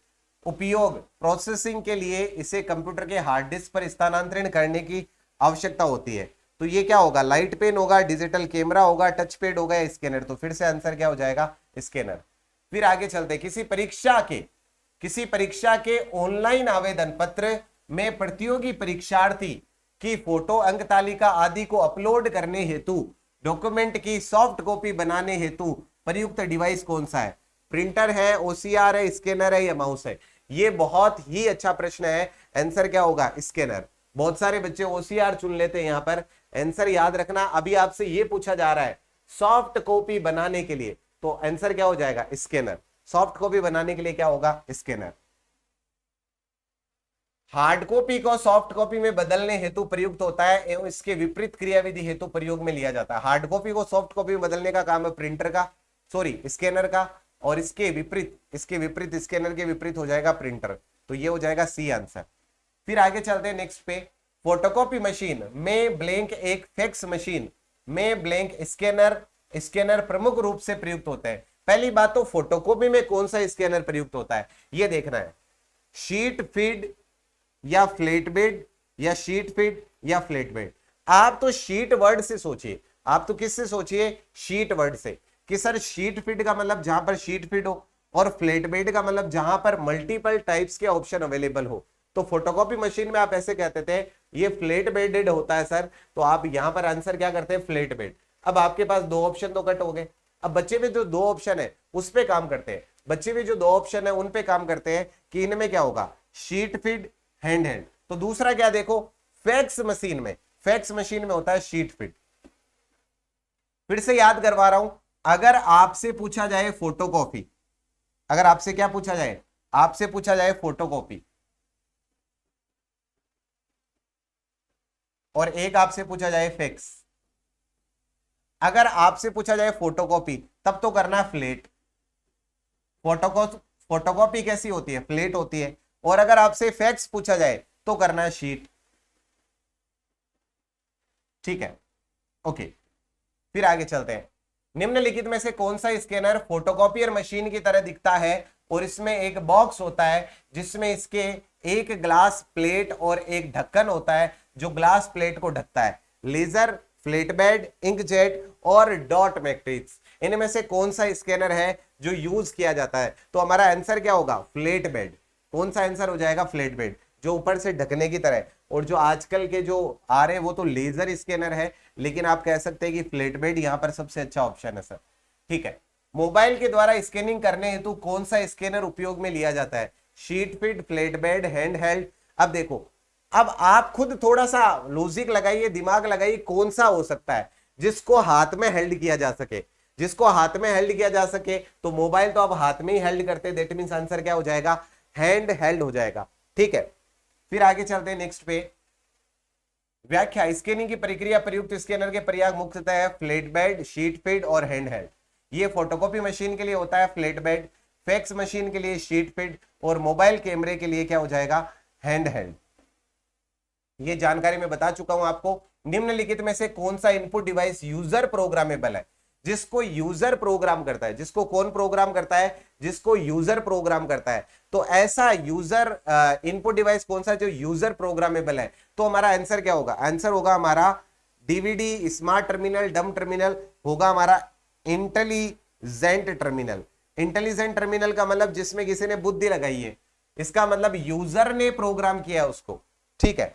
उपयोग प्रोसेसिंग के लिए इसे कंप्यूटर के हार्ड डिस्क पर स्थानांतरित करने की आवश्यकता होती है। तो ये क्या होगा, लाइट पेन होगा, डिजिटल कैमरा होगा, टच पैड होगा या स्कैनर। तो फिर से आंसर क्या हो जाएगा, स्कैनर। फिर आगे चलते, किसी परीक्षा के ऑनलाइन आवेदन पत्र में प्रतियोगी परीक्षार्थी कि फोटो, अंक तालिका आदि को अपलोड करने हेतु, डॉक्यूमेंट की सॉफ्ट कॉपी बनाने हेतु प्रयुक्त डिवाइस कौन सा है? प्रिंटर है, ओसीआर है, स्कैनर है या माउस है? ये बहुत ही अच्छा प्रश्न है। आंसर क्या होगा? स्कैनर। बहुत सारे बच्चे ओसीआर चुन लेते हैं। यहां पर आंसर याद रखना, अभी आपसे ये पूछा जा रहा है सॉफ्ट कॉपी बनाने के लिए, तो आंसर क्या हो जाएगा? स्कैनर। सॉफ्ट कॉपी बनाने के लिए क्या होगा? स्कैनर। हार्ड कॉपी को सॉफ्ट कॉपी में बदलने हेतु प्रयुक्त होता है एवं इसके विपरीत क्रियाविधि हेतु प्रयोग में लिया जाता है। हार्ड कॉपी को सॉफ्ट कॉपी में बदलने का काम है प्रिंटर का, सॉरी स्कैनर का, और इसके विपरीत स्कैनर के विपरीत हो जाएगा प्रिंटर। तो ये हो जाएगा सी आंसर। फिर आगे चलते हैं नेक्स्ट पे। फोटोकॉपी मशीन में ब्लैंक एक फैक्स मशीन में ब्लैंक स्कैनर प्रमुख रूप से प्रयुक्त होते हैं। पहली बात तो फोटोकॉपी में कौन सा स्कैनर प्रयुक्त होता है ये देखना है। शीट फीड या फ्लैट बेड, या शीट फीड या फ्लैट बेड। आप तो शीट वर्ड से सोचिए, आप तो किससे सोचिए? शीट वर्ड से, कि सर शीट फीड का मतलब जहां पर शीट फीड हो, और फ्लैट बेड का मतलब जहां पर मल्टीपल टाइप्स के ऑप्शन अवेलेबल हो। तो फोटोकॉपी मशीन में आप ऐसे कहते थे ये फ्लैट बेडेड होता है सर, तो आप यहां पर आंसर क्या करते हैं? Flat bed. अब आपके पास दो ऑप्शन तो कट हो गए। अब बच्चे में जो दो ऑप्शन है उस पे काम करते हैं, बच्चे में जो दो ऑप्शन है उन पे काम करते हैं कि इनमें क्या होगा? Sheet feed, hand held. तो दूसरा क्या देखो, फैक्स मशीन में होता है शीट फीड। फिर से याद करवा रहा हूं, अगर आपसे पूछा जाए फोटोकॉपी, अगर आपसे क्या पूछा जाए? आपसे पूछा जाए फोटोकॉपी, और एक आपसे पूछा जाए फैक्स। अगर आपसे पूछा जाए फोटोकॉपी तब तो करना है फ्लैट। फोटोकॉपी कैसी होती है? फ्लैट होती है। और अगर आपसे फैक्स पूछा जाए तो करना है शीट। ठीक है, ओके। फिर आगे चलते हैं। निम्नलिखित में से कौन सा स्कैनर फोटोकॉपियर मशीन की तरह दिखता है और इसमें एक बॉक्स होता है जिसमें इसके एक ग्लास प्लेट और एक ढक्कन होता है जो ग्लास प्लेट को ढकता है? लेजर, फ्लैट बेड, इंकजेट और डॉट मैट्रिक्स। इनमें से कौन सा स्कैनर है जो यूज किया जाता है? तो हमारा आंसर क्या होगा? Flat bed. कौन सा आंसर हो जाएगा? फ्लैट बेड, जो ऊपर से ढकने की तरह। और जो आजकल के जो आ रहे हैं वो तो लेजर स्कैनर है, लेकिन आप कह सकते हैं कि फ्लैट बेड यहां पर सबसे अच्छा ऑप्शन है सर। ठीक है। मोबाइल के द्वारा स्कैनिंग करने हेतु कौन सा स्कैनर उपयोग में लिया जाता है? Sheet feed, flat bed, hand held. अब देखो, अब आप खुद थोड़ा सा लॉजिक लगाइए, दिमाग लगाइए, कौन सा हो सकता है जिसको हाथ में हेल्ड किया जा सके? जिसको हाथ में हेल्ड किया जा सके तो मोबाइल तो आप हाथ में ही हेल्ड करते हैं, दैट मींस आंसर क्या हो जाएगा? हैंड हेल्ड हो जाएगा। ठीक है, फिर आगे चलते हैं नेक्स्ट पे। व्याख्या। स्कैनिंग की प्रक्रिया प्रयुक्त स्कैनर के प्रयोग मुख्यतः है फ्लैट बेड, शीट फीड और हैंड हेल्ड। ये फोटोकॉपी मशीन के लिए होता है फ्लैट बेड, फैक्स मशीन के लिए शीट फीड, और मोबाइल कैमरे के लिए क्या हो जाएगा? Hand held. ये जानकारी मैं बता चुका हूं आपको। निम्नलिखित में से कौन सा इनपुट डिवाइस यूजर प्रोग्रामेबल है? जिसको यूजर प्रोग्राम करता है। जिसको कौन प्रोग्राम करता है? जिसको यूजर प्रोग्राम करता है। तो ऐसा यूजर इनपुट डिवाइस कौन सा जो यूजर प्रोग्रामेबल है? तो हमारा आंसर क्या होगा? आंसर होगा हमारा डीवीडी, स्मार्ट टर्मिनल, डम टर्मिनल, होगा हमारा इंटेलिजेंट टर्मिनल। इंटेलिजेंट टर्मिनल का मतलब जिसमें किसी ने बुद्धि लगाई है, इसका मतलब यूजर ने प्रोग्राम किया उसको। ठीक है,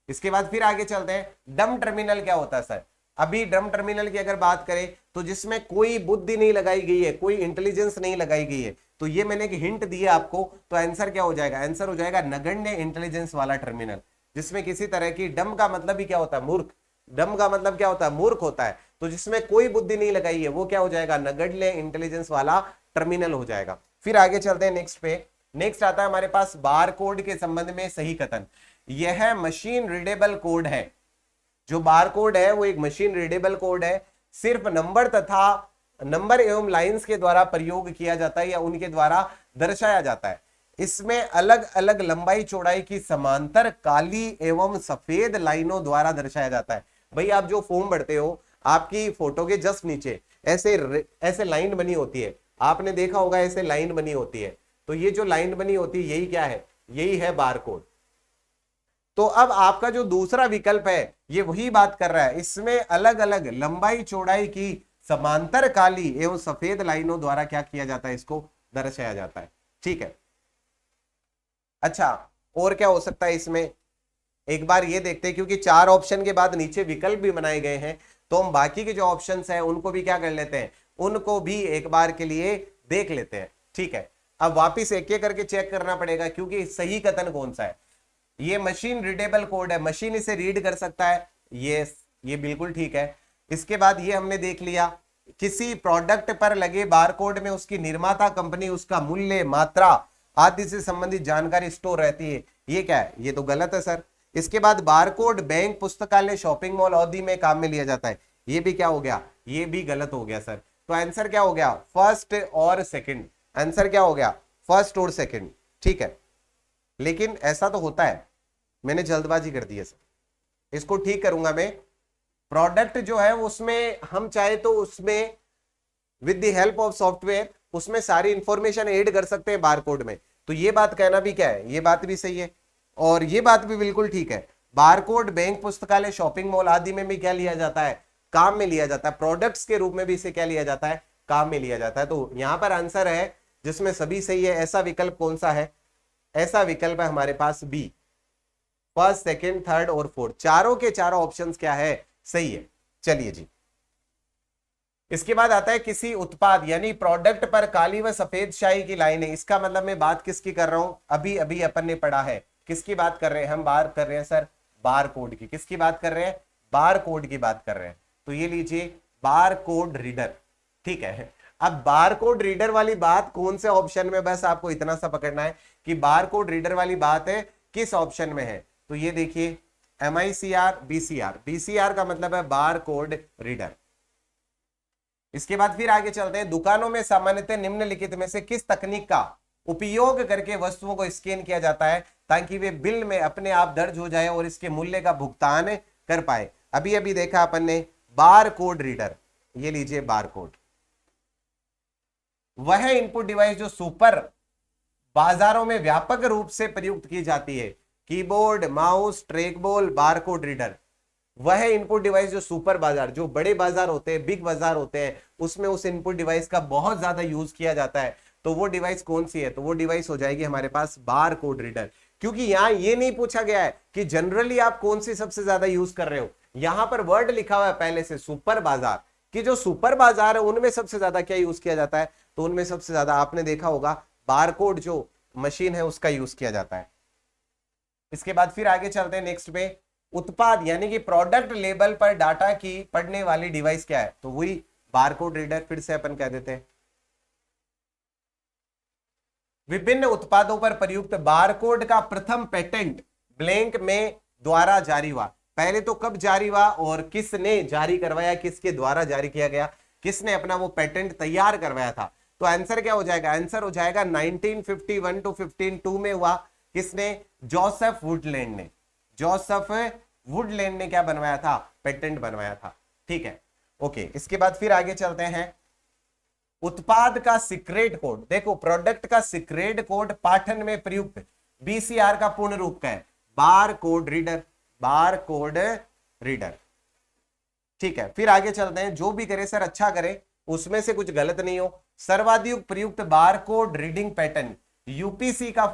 इसके बाद फिर आगे चलते हैं। डम टर्मिनल क्या होता है सर? अभी डम टर्मिनल की अगर बात करें तो जिसमें कोई बुद्धि नहीं लगाई गई है, कोई इंटेलिजेंस नहीं लगाई गई है। तो ये मैंने एक हिंट दिया आपको, तो आंसर क्या हो जाएगा? आंसर हो जाएगा नगण्य इंटेलिजेंस वाला टर्मिनल, जिसमें किसी तरह की, डम का मतलब ही क्या होता है? मूर्ख। डम का मतलब क्या होता है? मूर्ख होता है। तो जिसमें कोई बुद्धि नहीं लगाई है वो क्या हो जाएगा? नगण्य इंटेलिजेंस वाला टर्मिनल हो जाएगा। फिर आगे चलते हैं नेक्स्ट पे। नेक्स्ट आता है हमारे पास बार कोड के संबंध में सही कथन। यह मशीन रीडेबल कोड है। जो बार कोड है वो एक मशीन रीडेबल कोड है, सिर्फ नंबर एवं लाइंस के द्वारा प्रयोग किया जाता है या उनके द्वारा दर्शाया जाता है। इसमें अलग अलग लंबाई चौड़ाई की समांतर काली एवं सफेद लाइनों द्वारा दर्शाया जाता है। भाई आप जो फॉर्म भरते हो, आपकी फोटो के जस्ट नीचे ऐसे लाइन बनी होती है, आपने देखा होगा ऐसे लाइन बनी होती है। तो ये जो लाइन बनी होती है यही क्या है? यही है बार कोड। तो अब आपका जो दूसरा विकल्प है ये वही बात कर रहा है, इसमें अलग अलग लंबाई चौड़ाई की समांतर काली एवं सफेद लाइनों द्वारा क्या किया जाता है? इसको दर्शाया जाता है। ठीक है, अच्छा और क्या हो सकता है इसमें? एक बार ये देखते हैं, क्योंकि 4 ऑप्शन के बाद नीचे विकल्प भी बनाए गए हैं, तो हम बाकी के जो ऑप्शंस हैं उनको भी क्या कर लेते हैं, उनको भी एक बार के लिए देख लेते हैं। ठीक है, अब वापिस एक एक करके चेक करना पड़ेगा, क्योंकि सही कथन कौन सा है। ये मशीन रीडेबल कोड है, मशीन इसे रीड कर सकता है, ये बिल्कुल ठीक है। इसके बाद ये हमने देख लिया, किसी प्रोडक्ट पर लगे बारकोड में उसकी निर्माता कंपनी, उसका मूल्य, मात्रा आदि से संबंधित जानकारी स्टोर रहती है। ये क्या है, ये तो गलत है सर। इसके बाद बारकोड बैंक, पुस्तकालय, शॉपिंग मॉल आदि में काम में लिया जाता है, ये भी क्या हो गया, ये भी गलत हो गया सर। तो आंसर क्या हो गया, फर्स्ट और सेकंड। आंसर क्या हो गया, फर्स्ट और सेकंड। ठीक है, लेकिन ऐसा तो होता है, मैंने जल्दबाजी कर दी है सर, इसको ठीक करूंगा मैं। प्रोडक्ट जो है उसमें हम चाहे तो उसमें with the help of software उसमें सारी इंफॉर्मेशन ऐड कर सकते हैं बारकोड में, तो ये बात कहना भी क्या है, ये बात भी सही है और ये बात भी बिल्कुल ठीक है। बारकोड बैंक, पुस्तकालय, शॉपिंग मॉल आदि में भी क्या लिया जाता है, काम में लिया जाता है, प्रोडक्ट्स के रूप में भी इसे क्या लिया जाता है, काम में लिया जाता है। तो यहां पर आंसर है जिसमें सभी सही है, ऐसा विकल्प कौन सा है, ऐसा विकल्प है हमारे पास बी, फर्स्ट, सेकंड, थर्ड और फोर्थ, चारों के चारों ऑप्शंस क्या है, सही है। चलिए जी, इसके बाद आता है किसी उत्पाद यानी प्रोडक्ट पर काली व सफेद शाही की लाइनें। इसका मतलब मैं बात किसकी कर रहा हूं, अभी अभी अपन ने पढ़ा है, किसकी बात कर रहे हैं हम, बात कर रहे हैं सर बार कोड की। किसकी बात कर रहे हैं, बार कोड की बात कर रहे हैं। तो ये लीजिए बार कोड रीडर। ठीक है, अब बार कोड रीडर वाली बात कौन से ऑप्शन में, बस आपको इतना सा पकड़ना है कि बार कोड रीडर वाली बात है किस ऑप्शन में है। तो ये देखिए MICR, BCR, BCR का मतलब है बार कोड रीडर। इसके बाद फिर आगे चलते हैं, दुकानों में सामान्यतः निम्नलिखित में से किस तकनीक का उपयोग करके वस्तुओं को स्कैन किया जाता है ताकि वे बिल में अपने आप दर्ज हो जाए और इसके मूल्य का भुगतान कर पाए। अभी अभी देखा अपन ने बार कोड रीडर, ये लीजिए बार कोड, वह इनपुट डिवाइस जो सुपर बाजारों में व्यापक रूप से प्रयुक्त की जाती है, keyboard, mouse, trackball, barcode reader, वह इनपुट डिवाइस जो सुपर बाजार, जो बड़े बाजार होते हैं, बिग बाजार होते हैं, उसमें उस इनपुट डिवाइस का बहुत ज्यादा यूज किया जाता है। तो वो डिवाइस कौन सी है, तो वो डिवाइस हो जाएगी हमारे पास बार कोड रीडर। क्योंकि यहां ये नहीं पूछा गया है कि जनरली आप कौन सी सबसे ज्यादा यूज कर रहे हो, यहां पर वर्ड लिखा हुआ है पहले से सुपर बाजार, कि जो सुपर बाजार है उनमें सबसे ज्यादा क्या यूज किया जाता है, तो उनमें सबसे ज्यादा आपने देखा होगा बारकोड जो मशीन है उसका यूज किया जाता है। इसके बाद फिर आगे चलते हैं नेक्स्ट पे, उत्पाद यानी कि प्रोडक्ट लेबल पर डाटा की पढ़ने वाली डिवाइस क्या है, तो वही बारकोड रीडर, फिर से अपन कह देते हैं। विभिन्न उत्पादों पर प्रयुक्त बारकोड का प्रथम पेटेंट ब्लैंक में द्वारा जारी हुआ, पहले तो कब जारी हुआ और किसने जारी करवाया, किसके द्वारा जारी किया गया, किसने अपना वो पेटेंट तैयार करवाया था। तो आंसर क्या हो जाएगा, आंसर हो जाएगा 1951 टू 52 में हुआ। किसने, जोसेफ वुडलैंड ने, जोसेफ वुडलैंड ने क्या बनवाया था, पेटेंट बनवाया था। ठीक है, ओके। इसके बाद फिर आगे चलते हैं, उत्पाद का सीक्रेट कोड, देखो प्रोडक्ट का सीक्रेट कोड पाठन में प्रयुक्त BCR का पूर्ण रूप क्या है, bar code reader, bar code reader. ठीक है, फिर आगे चलते हैं, जो भी करे सर अच्छा करे, उसमें से कुछ गलत नहीं हो। सर्वाधिक प्रयुक्त bar code reading pattern UPC का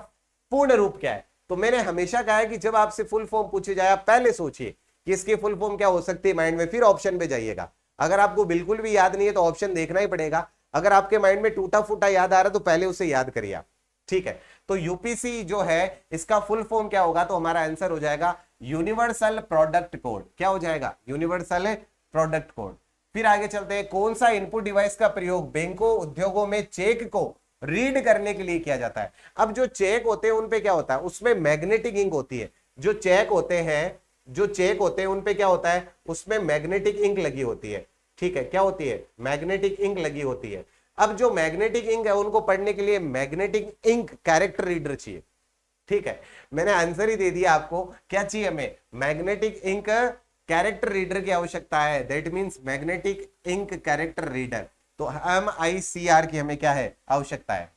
पूर्ण रूप क्या है, तो मैंने हमेशा कहा है कि जब आपसे फुल फॉर्म पूछे जाए आप पहले सोचिए कि इसकी फुल फॉर्म क्या हो सकती है माइंड में, फिर ऑप्शन पे जाइएगा। अगर आपको बिल्कुल भी याद नहीं है तो ऑप्शन देखना ही पड़ेगा, अगर आपके माइंड में टूटा फूटा याद आ रहा है तो पहले उसे याद करिए आप। ठीक है, तो UPC जो है इसका फुल फॉर्म क्या होगा, तो हमारा आंसर हो जाएगा यूनिवर्सल प्रोडक्ट कोड। क्या हो जाएगा, यूनिवर्सल प्रोडक्ट कोड। फिर आगे चलते हैं, कौन सा इनपुट डिवाइस का प्रयोग बैंकों, उद्योगों में चेक को रीड करने के लिए किया जाता है। अब जो चेक होते हैं उनपे क्या होता है, उसमें मैग्नेटिक इंक होती है। जो चेक होते हैं उनपे क्या होता है, उसमें मैग्नेटिक इंक लगी होती है। ठीक है, क्या होती है, मैग्नेटिक इंक लगी होती है। अब जो मैग्नेटिक इंक है उनको पढ़ने के लिए मैग्नेटिक इंक कैरेक्टर रीडर चाहिए। ठीक है, मैंने आंसर ही दे दिया आपको, क्या चाहिए हमें, मैग्नेटिक इंक कैरेक्टर रीडर की आवश्यकता है, that means magnetic ink character reader. तो MICR की हमें क्या है, आवश्यकता है।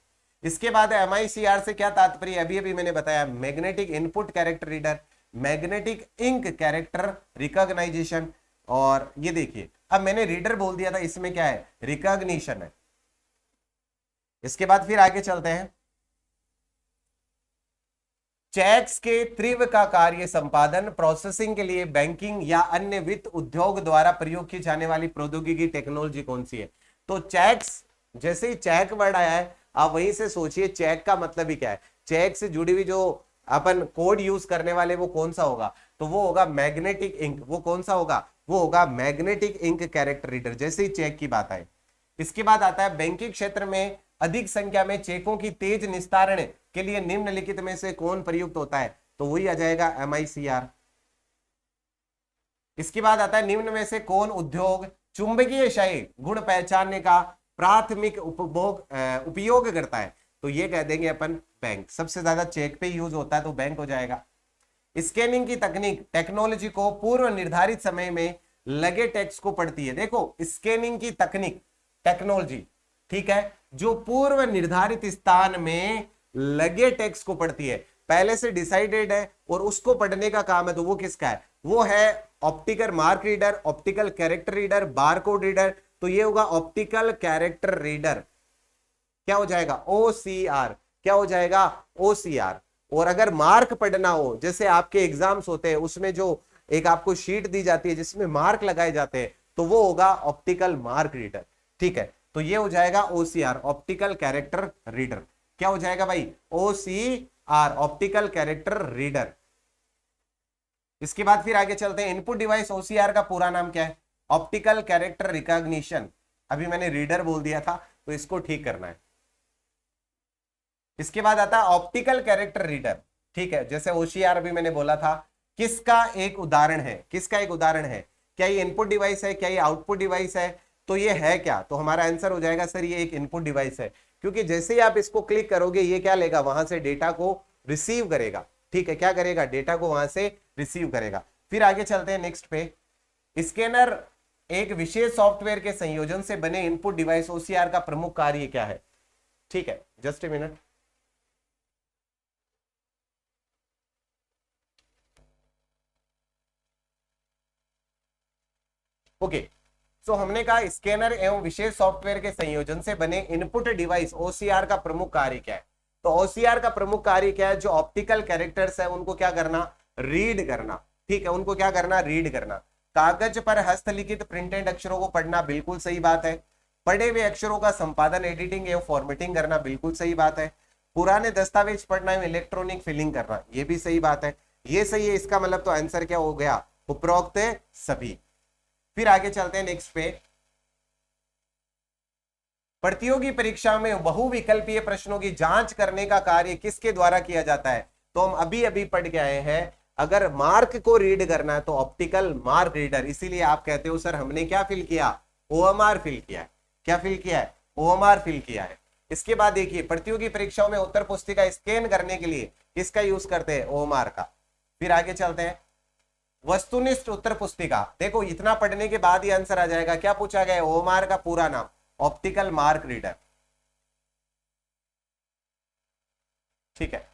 इसके बाद MICR से क्या तात्पर्य, अभी अभी मैंने बताया, magnetic input character reader, magnetic ink character recognization. और ये देखिए, अब मैंने रीडर बोल दिया था, इसमें क्या है, रिकॉग्निशन है। इसके बाद फिर आगे चलते हैं, चेक्स के तीव्र का कार्य संपादन प्रोसेसिंग के लिए बैंकिंग या अन्य वित्त उद्योग द्वारा प्रयोग की जाने वाली प्रौद्योगिकी टेक्नोलॉजी कौन सी है? तो चेक्स, जैसे ही चेक वर्ड आया है आप वहीं से सोचिए चेक का मतलब ही क्या है। चेक से जुड़ी हुई जो अपन कोड यूज करने वाले वो कौन सा होगा? तो वो होगा मैग्नेटिक इंक। वो कौन सा होगा? वो होगा मैग्नेटिक इंक कैरेक्टर रीडर, जैसे ही चेक की बात आए। इसके बाद आता है बैंकिंग क्षेत्र में अधिक संख्या में चेकों की तेज निस्तारण के लिए निम्नलिखित में से कौन प्रयुक्त होता है? तो वही आ जाएगा MICR। इसके बाद आता है निम्न में से कौन उद्योग चुंबकीय क्षय गुण पहचानने का प्राथमिक उपयोग करता है? तो ये कह देंगे अपन बैंक। सबसे ज्यादा चेक पे यूज होता है तो बैंक हो जाएगा। स्कैनिंग की तकनीक टेक्नोलॉजी को पूर्व निर्धारित समय में लगे टेक्स्ट को पढ़ती है। देखो स्कैनिंग की तकनीक टेक्नोलॉजी, ठीक है, जो पूर्व निर्धारित स्थान में लगे टेक्स्ट को पढ़ती है, पहले से डिसाइडेड है और उसको पढ़ने का काम है, तो वो किसका है? वो है optical mark reader, optical character reader, barcode reader. तो ये होगा ऑप्टिकल कैरेक्टर रीडर। क्या हो जाएगा? OCR। क्या हो जाएगा? OCR। और अगर मार्क पढ़ना हो, जैसे आपके एग्जाम्स होते हैं उसमें जो एक आपको शीट दी जाती है जिसमें मार्क लगाए जाते हैं, तो वो होगा ऑप्टिकल मार्क रीडर। ठीक है, तो ये हो जाएगा OCR, ऑप्टिकल कैरेक्टर रीडर। क्या हो जाएगा भाई? OCR, optical character reader. इसके बाद फिर आगे चलते हैं। इनपुट डिवाइस OCR का पूरा नाम क्या है? Optical character recognition. अभी मैंने रीडर बोल दिया था तो इसको ठीक करना है। इसके बाद आता है ऑप्टिकल कैरेक्टर रीडर। ठीक है, जैसे OCR अभी मैंने बोला था, किसका एक उदाहरण है? किसका एक उदाहरण है? क्या ये इनपुट डिवाइस है? क्या ये आउटपुट डिवाइस है? तो ये है क्या? तो हमारा आंसर हो जाएगा सर ये एक इनपुट डिवाइस है, क्योंकि जैसे ही आप इसको क्लिक करोगे ये क्या लेगा? वहां से डेटा को रिसीव करेगा। ठीक है, क्या करेगा? डेटा को वहां से रिसीव करेगा। फिर आगे चलते हैं नेक्स्ट पे। स्कैनर एक विशेष सॉफ्टवेयर के संयोजन से बने इनपुट डिवाइस OCR का प्रमुख कार्य क्या है? ठीक है, जस्ट ए मिनट। ओके, सो हमने कहा स्कैनर एवं विशेष सॉफ्टवेयर के संयोजन से बने इनपुट डिवाइस OCR का प्रमुख कार्य क्या है? तो OCR का प्रमुख कार्य क्या है? जो ऑप्टिकल कैरेक्टर्स है उनको क्या करना? रीड करना। ठीक है, उनको क्या करना? रीड करना। कागज पर हस्तलिखित प्रिंटेड अक्षरों को पढ़ना, बिल्कुल सही बात है। पढ़े हुए अक्षरों का संपादन, एडिटिंग एवं फॉर्मेटिंग करना, बिल्कुल सही बात है। पुराने दस्तावेज पढ़ना एवं इलेक्ट्रॉनिक फिलिंग करना, ये भी सही बात है। ये सही है। इसका मतलब तो आंसर क्या हो गया? उपरोक्त सभी। फिर आगे चलते हैं नेक्स्ट पे। प्रतियोगी परीक्षा में बहुविकल्पीय प्रश्नों की जांच करने का कार्य किसके द्वारा किया जाता है? तो हम अभी अभी पढ़ के आए हैं, अगर मार्क को रीड करना है तो ऑप्टिकल मार्क रीडर। इसीलिए आप कहते हो सर हमने क्या फिल किया? OMR फिल किया है। क्या फिल किया है? OMR फिल किया है। इसके बाद देखिए, प्रतियोगी परीक्षाओं में उत्तर पुस्तिका स्कैन करने के लिए किसका यूज करते हैं? OMR का। फिर आगे चलते हैं। वस्तुनिष्ठ उत्तर पुस्तिका, देखो इतना पढ़ने के बाद ही आंसर आ जाएगा। क्या पूछा गया है? OMR का पूरा नाम ऑप्टिकल मार्क रीडर। ठीक है,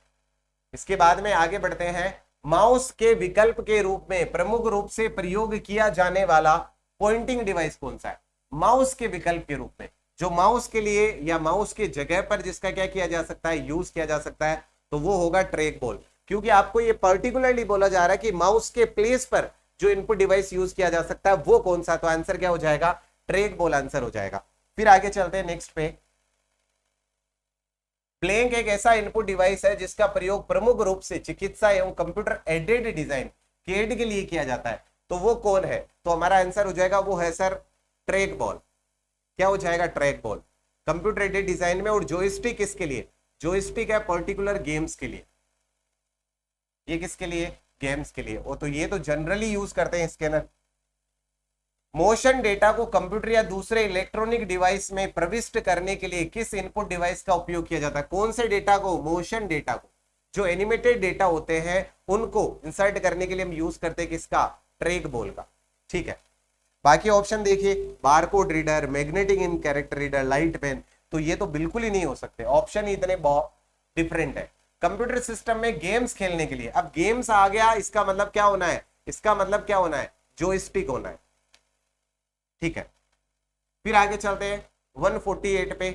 इसके बाद में आगे बढ़ते हैं। माउस के विकल्प के रूप में प्रमुख रूप से प्रयोग किया जाने वाला पॉइंटिंग डिवाइस कौन सा है? माउस के विकल्प के रूप में जो माउस के लिए या माउस के जगह पर जिसका क्या किया जा सकता है? यूज किया जा सकता है, तो वो होगा ट्रैक बॉल। क्योंकि आपको ये पर्टिकुलरली बोला जा रहा है कि माउस के प्लेस पर जो इनपुट डिवाइस यूज किया जा सकता है वो कौन सा? तो आंसर क्या हो जाएगा? ट्रैक बॉल आंसर हो जाएगा। फिर आगे चलते हैं नेक्स्ट पे। ब्लैंक एक ऐसा इनपुट डिवाइस है जिसका प्रयोग प्रमुख रूप से चिकित्सा एवं कंप्यूटर एडेड डिजाइन केड के लिए किया जाता है, तो वो कौन है? तो हमारा आंसर हो जाएगा वो है सर ट्रैक बॉल। क्या हो जाएगा? Track ball. Computer aided design में। और जॉयस्टिक किसके लिए? जॉयस्टिक है पर्टिकुलर गेम्स के लिए। ये किसके लिए? गेम्स के लिए। और तो ये तो जनरली यूज करते हैं स्कैनर। मोशन डेटा को कंप्यूटर या दूसरे इलेक्ट्रॉनिक डिवाइस में प्रविष्ट करने के लिए किस इनपुट डिवाइस का उपयोग किया जाता है? कौन से डेटा को? मोशन डेटा को। जो एनिमेटेड डेटा होते हैं उनको इंसर्ट करने के लिए हम यूज करते हैं किसका? ट्रैक बॉल का। ठीक है, बाकी ऑप्शन देखिए, barcode reader, magnetic ink character reader, light pen, तो ये तो बिल्कुल ही नहीं हो सकते। ऑप्शन ही इतने बहुत डिफरेंट है। कंप्यूटर सिस्टम में गेम्स खेलने के लिए, अब गेम्स आ गया, इसका मतलब क्या होना है? इसका मतलब क्या होना है? जॉयस्टिक होना है। ठीक है, फिर आगे चलते हैं 148 पे।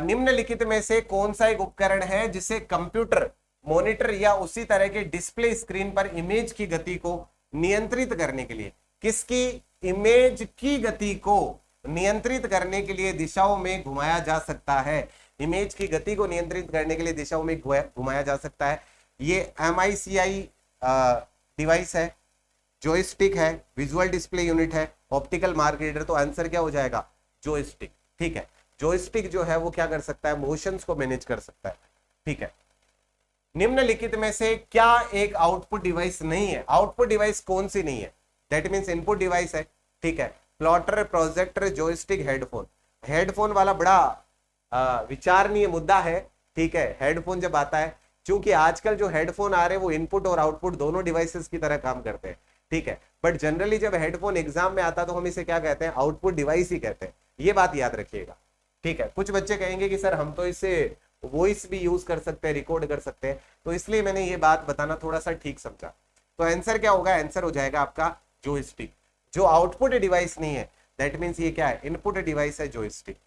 निम्नलिखित में से कौन सा एक उपकरण है जिसे कंप्यूटर मॉनिटर या उसी तरह के डिस्प्ले स्क्रीन पर इमेज की गति को नियंत्रित करने के लिए, किसकी, इमेज की गति को नियंत्रित करने के लिए दिशाओं में घुमाया जा सकता है। इमेज की गति को नियंत्रित करने के लिए दिशाओं में घुमाया जा सकता है। ये MICI डिवाइस है, जॉयस्टिक है, विजुअल डिस्प्ले यूनिट है, ऑप्टिकल मार्क रीडर। तो आंसर क्या हो जाएगा, जॉयस्टिक। ठीक है, जॉयस्टिक जो है वो क्या कर सकता है, मोशंस को मैनेज कर सकता है। ठीक है, निम्नलिखित में से क्या एक आउटपुट डिवाइस नहीं है। आउटपुट डिवाइस कौन सी नहीं है, दैट मींस इनपुट डिवाइस है। ठीक है, plotter, projector, joystick, headphone. Headphone वाला बड़ा विचारणीय मुद्दा है। ठीक है, हेडफोन जब आता है, क्योंकि आजकल जो हेडफोन आ रहे हैं वो इनपुट और आउटपुट दोनों डिवाइसेस की तरह काम करते हैं। ठीक है, बट जनरली जब हेडफोन एग्जाम में आता तो हम इसे क्या कहते हैं, आउटपुट डिवाइस ही कहते हैं। ये बात याद रखिएगा। ठीक है, कुछ बच्चे कहेंगे कि सर हम तो इससे वॉइस भी यूज कर सकते हैं, रिकॉर्ड कर सकते हैं, तो इसलिए मैंने ये बात बताना थोड़ा सा ठीक समझा। तो आंसर क्या होगा, आंसर हो जाएगा आपका जॉयस्टिक। जो आउटपुट डिवाइस नहीं है, दैट मींस ये क्या है, इनपुट डिवाइस है जॉयस्टिक।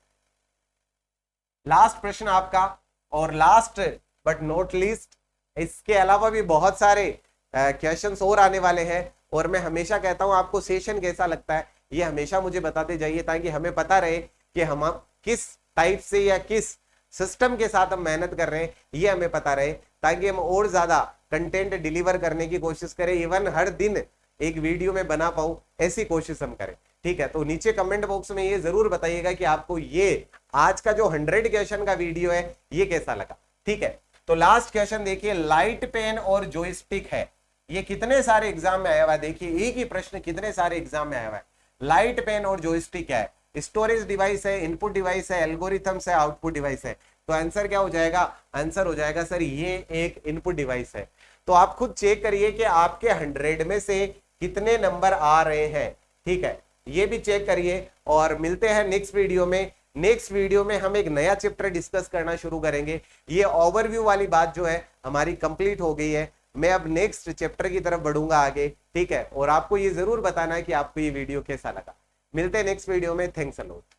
लास्ट प्रश्न आपका, और लास्ट बट नॉट लीस्ट, इसके अलावा भी बहुत सारे क्वेश्चंस और आने वाले हैं। और मैं हमेशा कहता हूं आपको सेशन कैसा लगता है ये हमेशा मुझे बताते जाइए, ताकि हमें पता रहे कि हम किस टाइप से या किस सिस्टम के साथ हम मेहनत कर रहे हैं, ये हमें पता रहे, ताकि हम और ज्यादा कंटेंट डिलीवर करने की कोशिश करें। इवन हर दिन एक वीडियो में बना पाऊं, ऐसी कोशिश हम करें। ठीक है, तो नीचे कमेंट बॉक्स में ये जरूर बताइएगा कि आपको ये आज का जो 100 क्वेश्चन का वीडियो है ये कैसा लगा। ठीक है, तो लास्ट क्वेश्चन देखिए, लाइट पेन और जॉयस्टिक है, ये कितने सारे एग्जाम में आया हुआ है। देखिए एक ही प्रश्न कितने सारे एग्जाम में आया हुआ है। लाइट पेन और जॉयस्टिक क्या है, स्टोरेज डिवाइस है, इनपुट डिवाइस है, एल्गोरिथम्स है, आउटपुट डिवाइस है। तो आंसर क्या हो जाएगा, आंसर हो जाएगा सर ये एक इनपुट डिवाइस है। तो आप खुद चेक करिए कि आपके 100 में से कितने नंबर आ रहे हैं। ठीक है, ये भी चेक करिए, और मिलते हैं नेक्स्ट वीडियो में। नेक्स्ट वीडियो में हम एक नया चैप्टर डिस्कस करना शुरू करेंगे। ये ओवरव्यू वाली बात जो है हमारी कंप्लीट हो गई है। मैं अब नेक्स्ट चैप्टर की तरफ बढ़ूंगा आगे। ठीक है, और आपको ये जरूर बताना है कि आपको ये वीडियो कैसा लगा। मिलते हैं नेक्स्ट वीडियो में। Thanks a lot.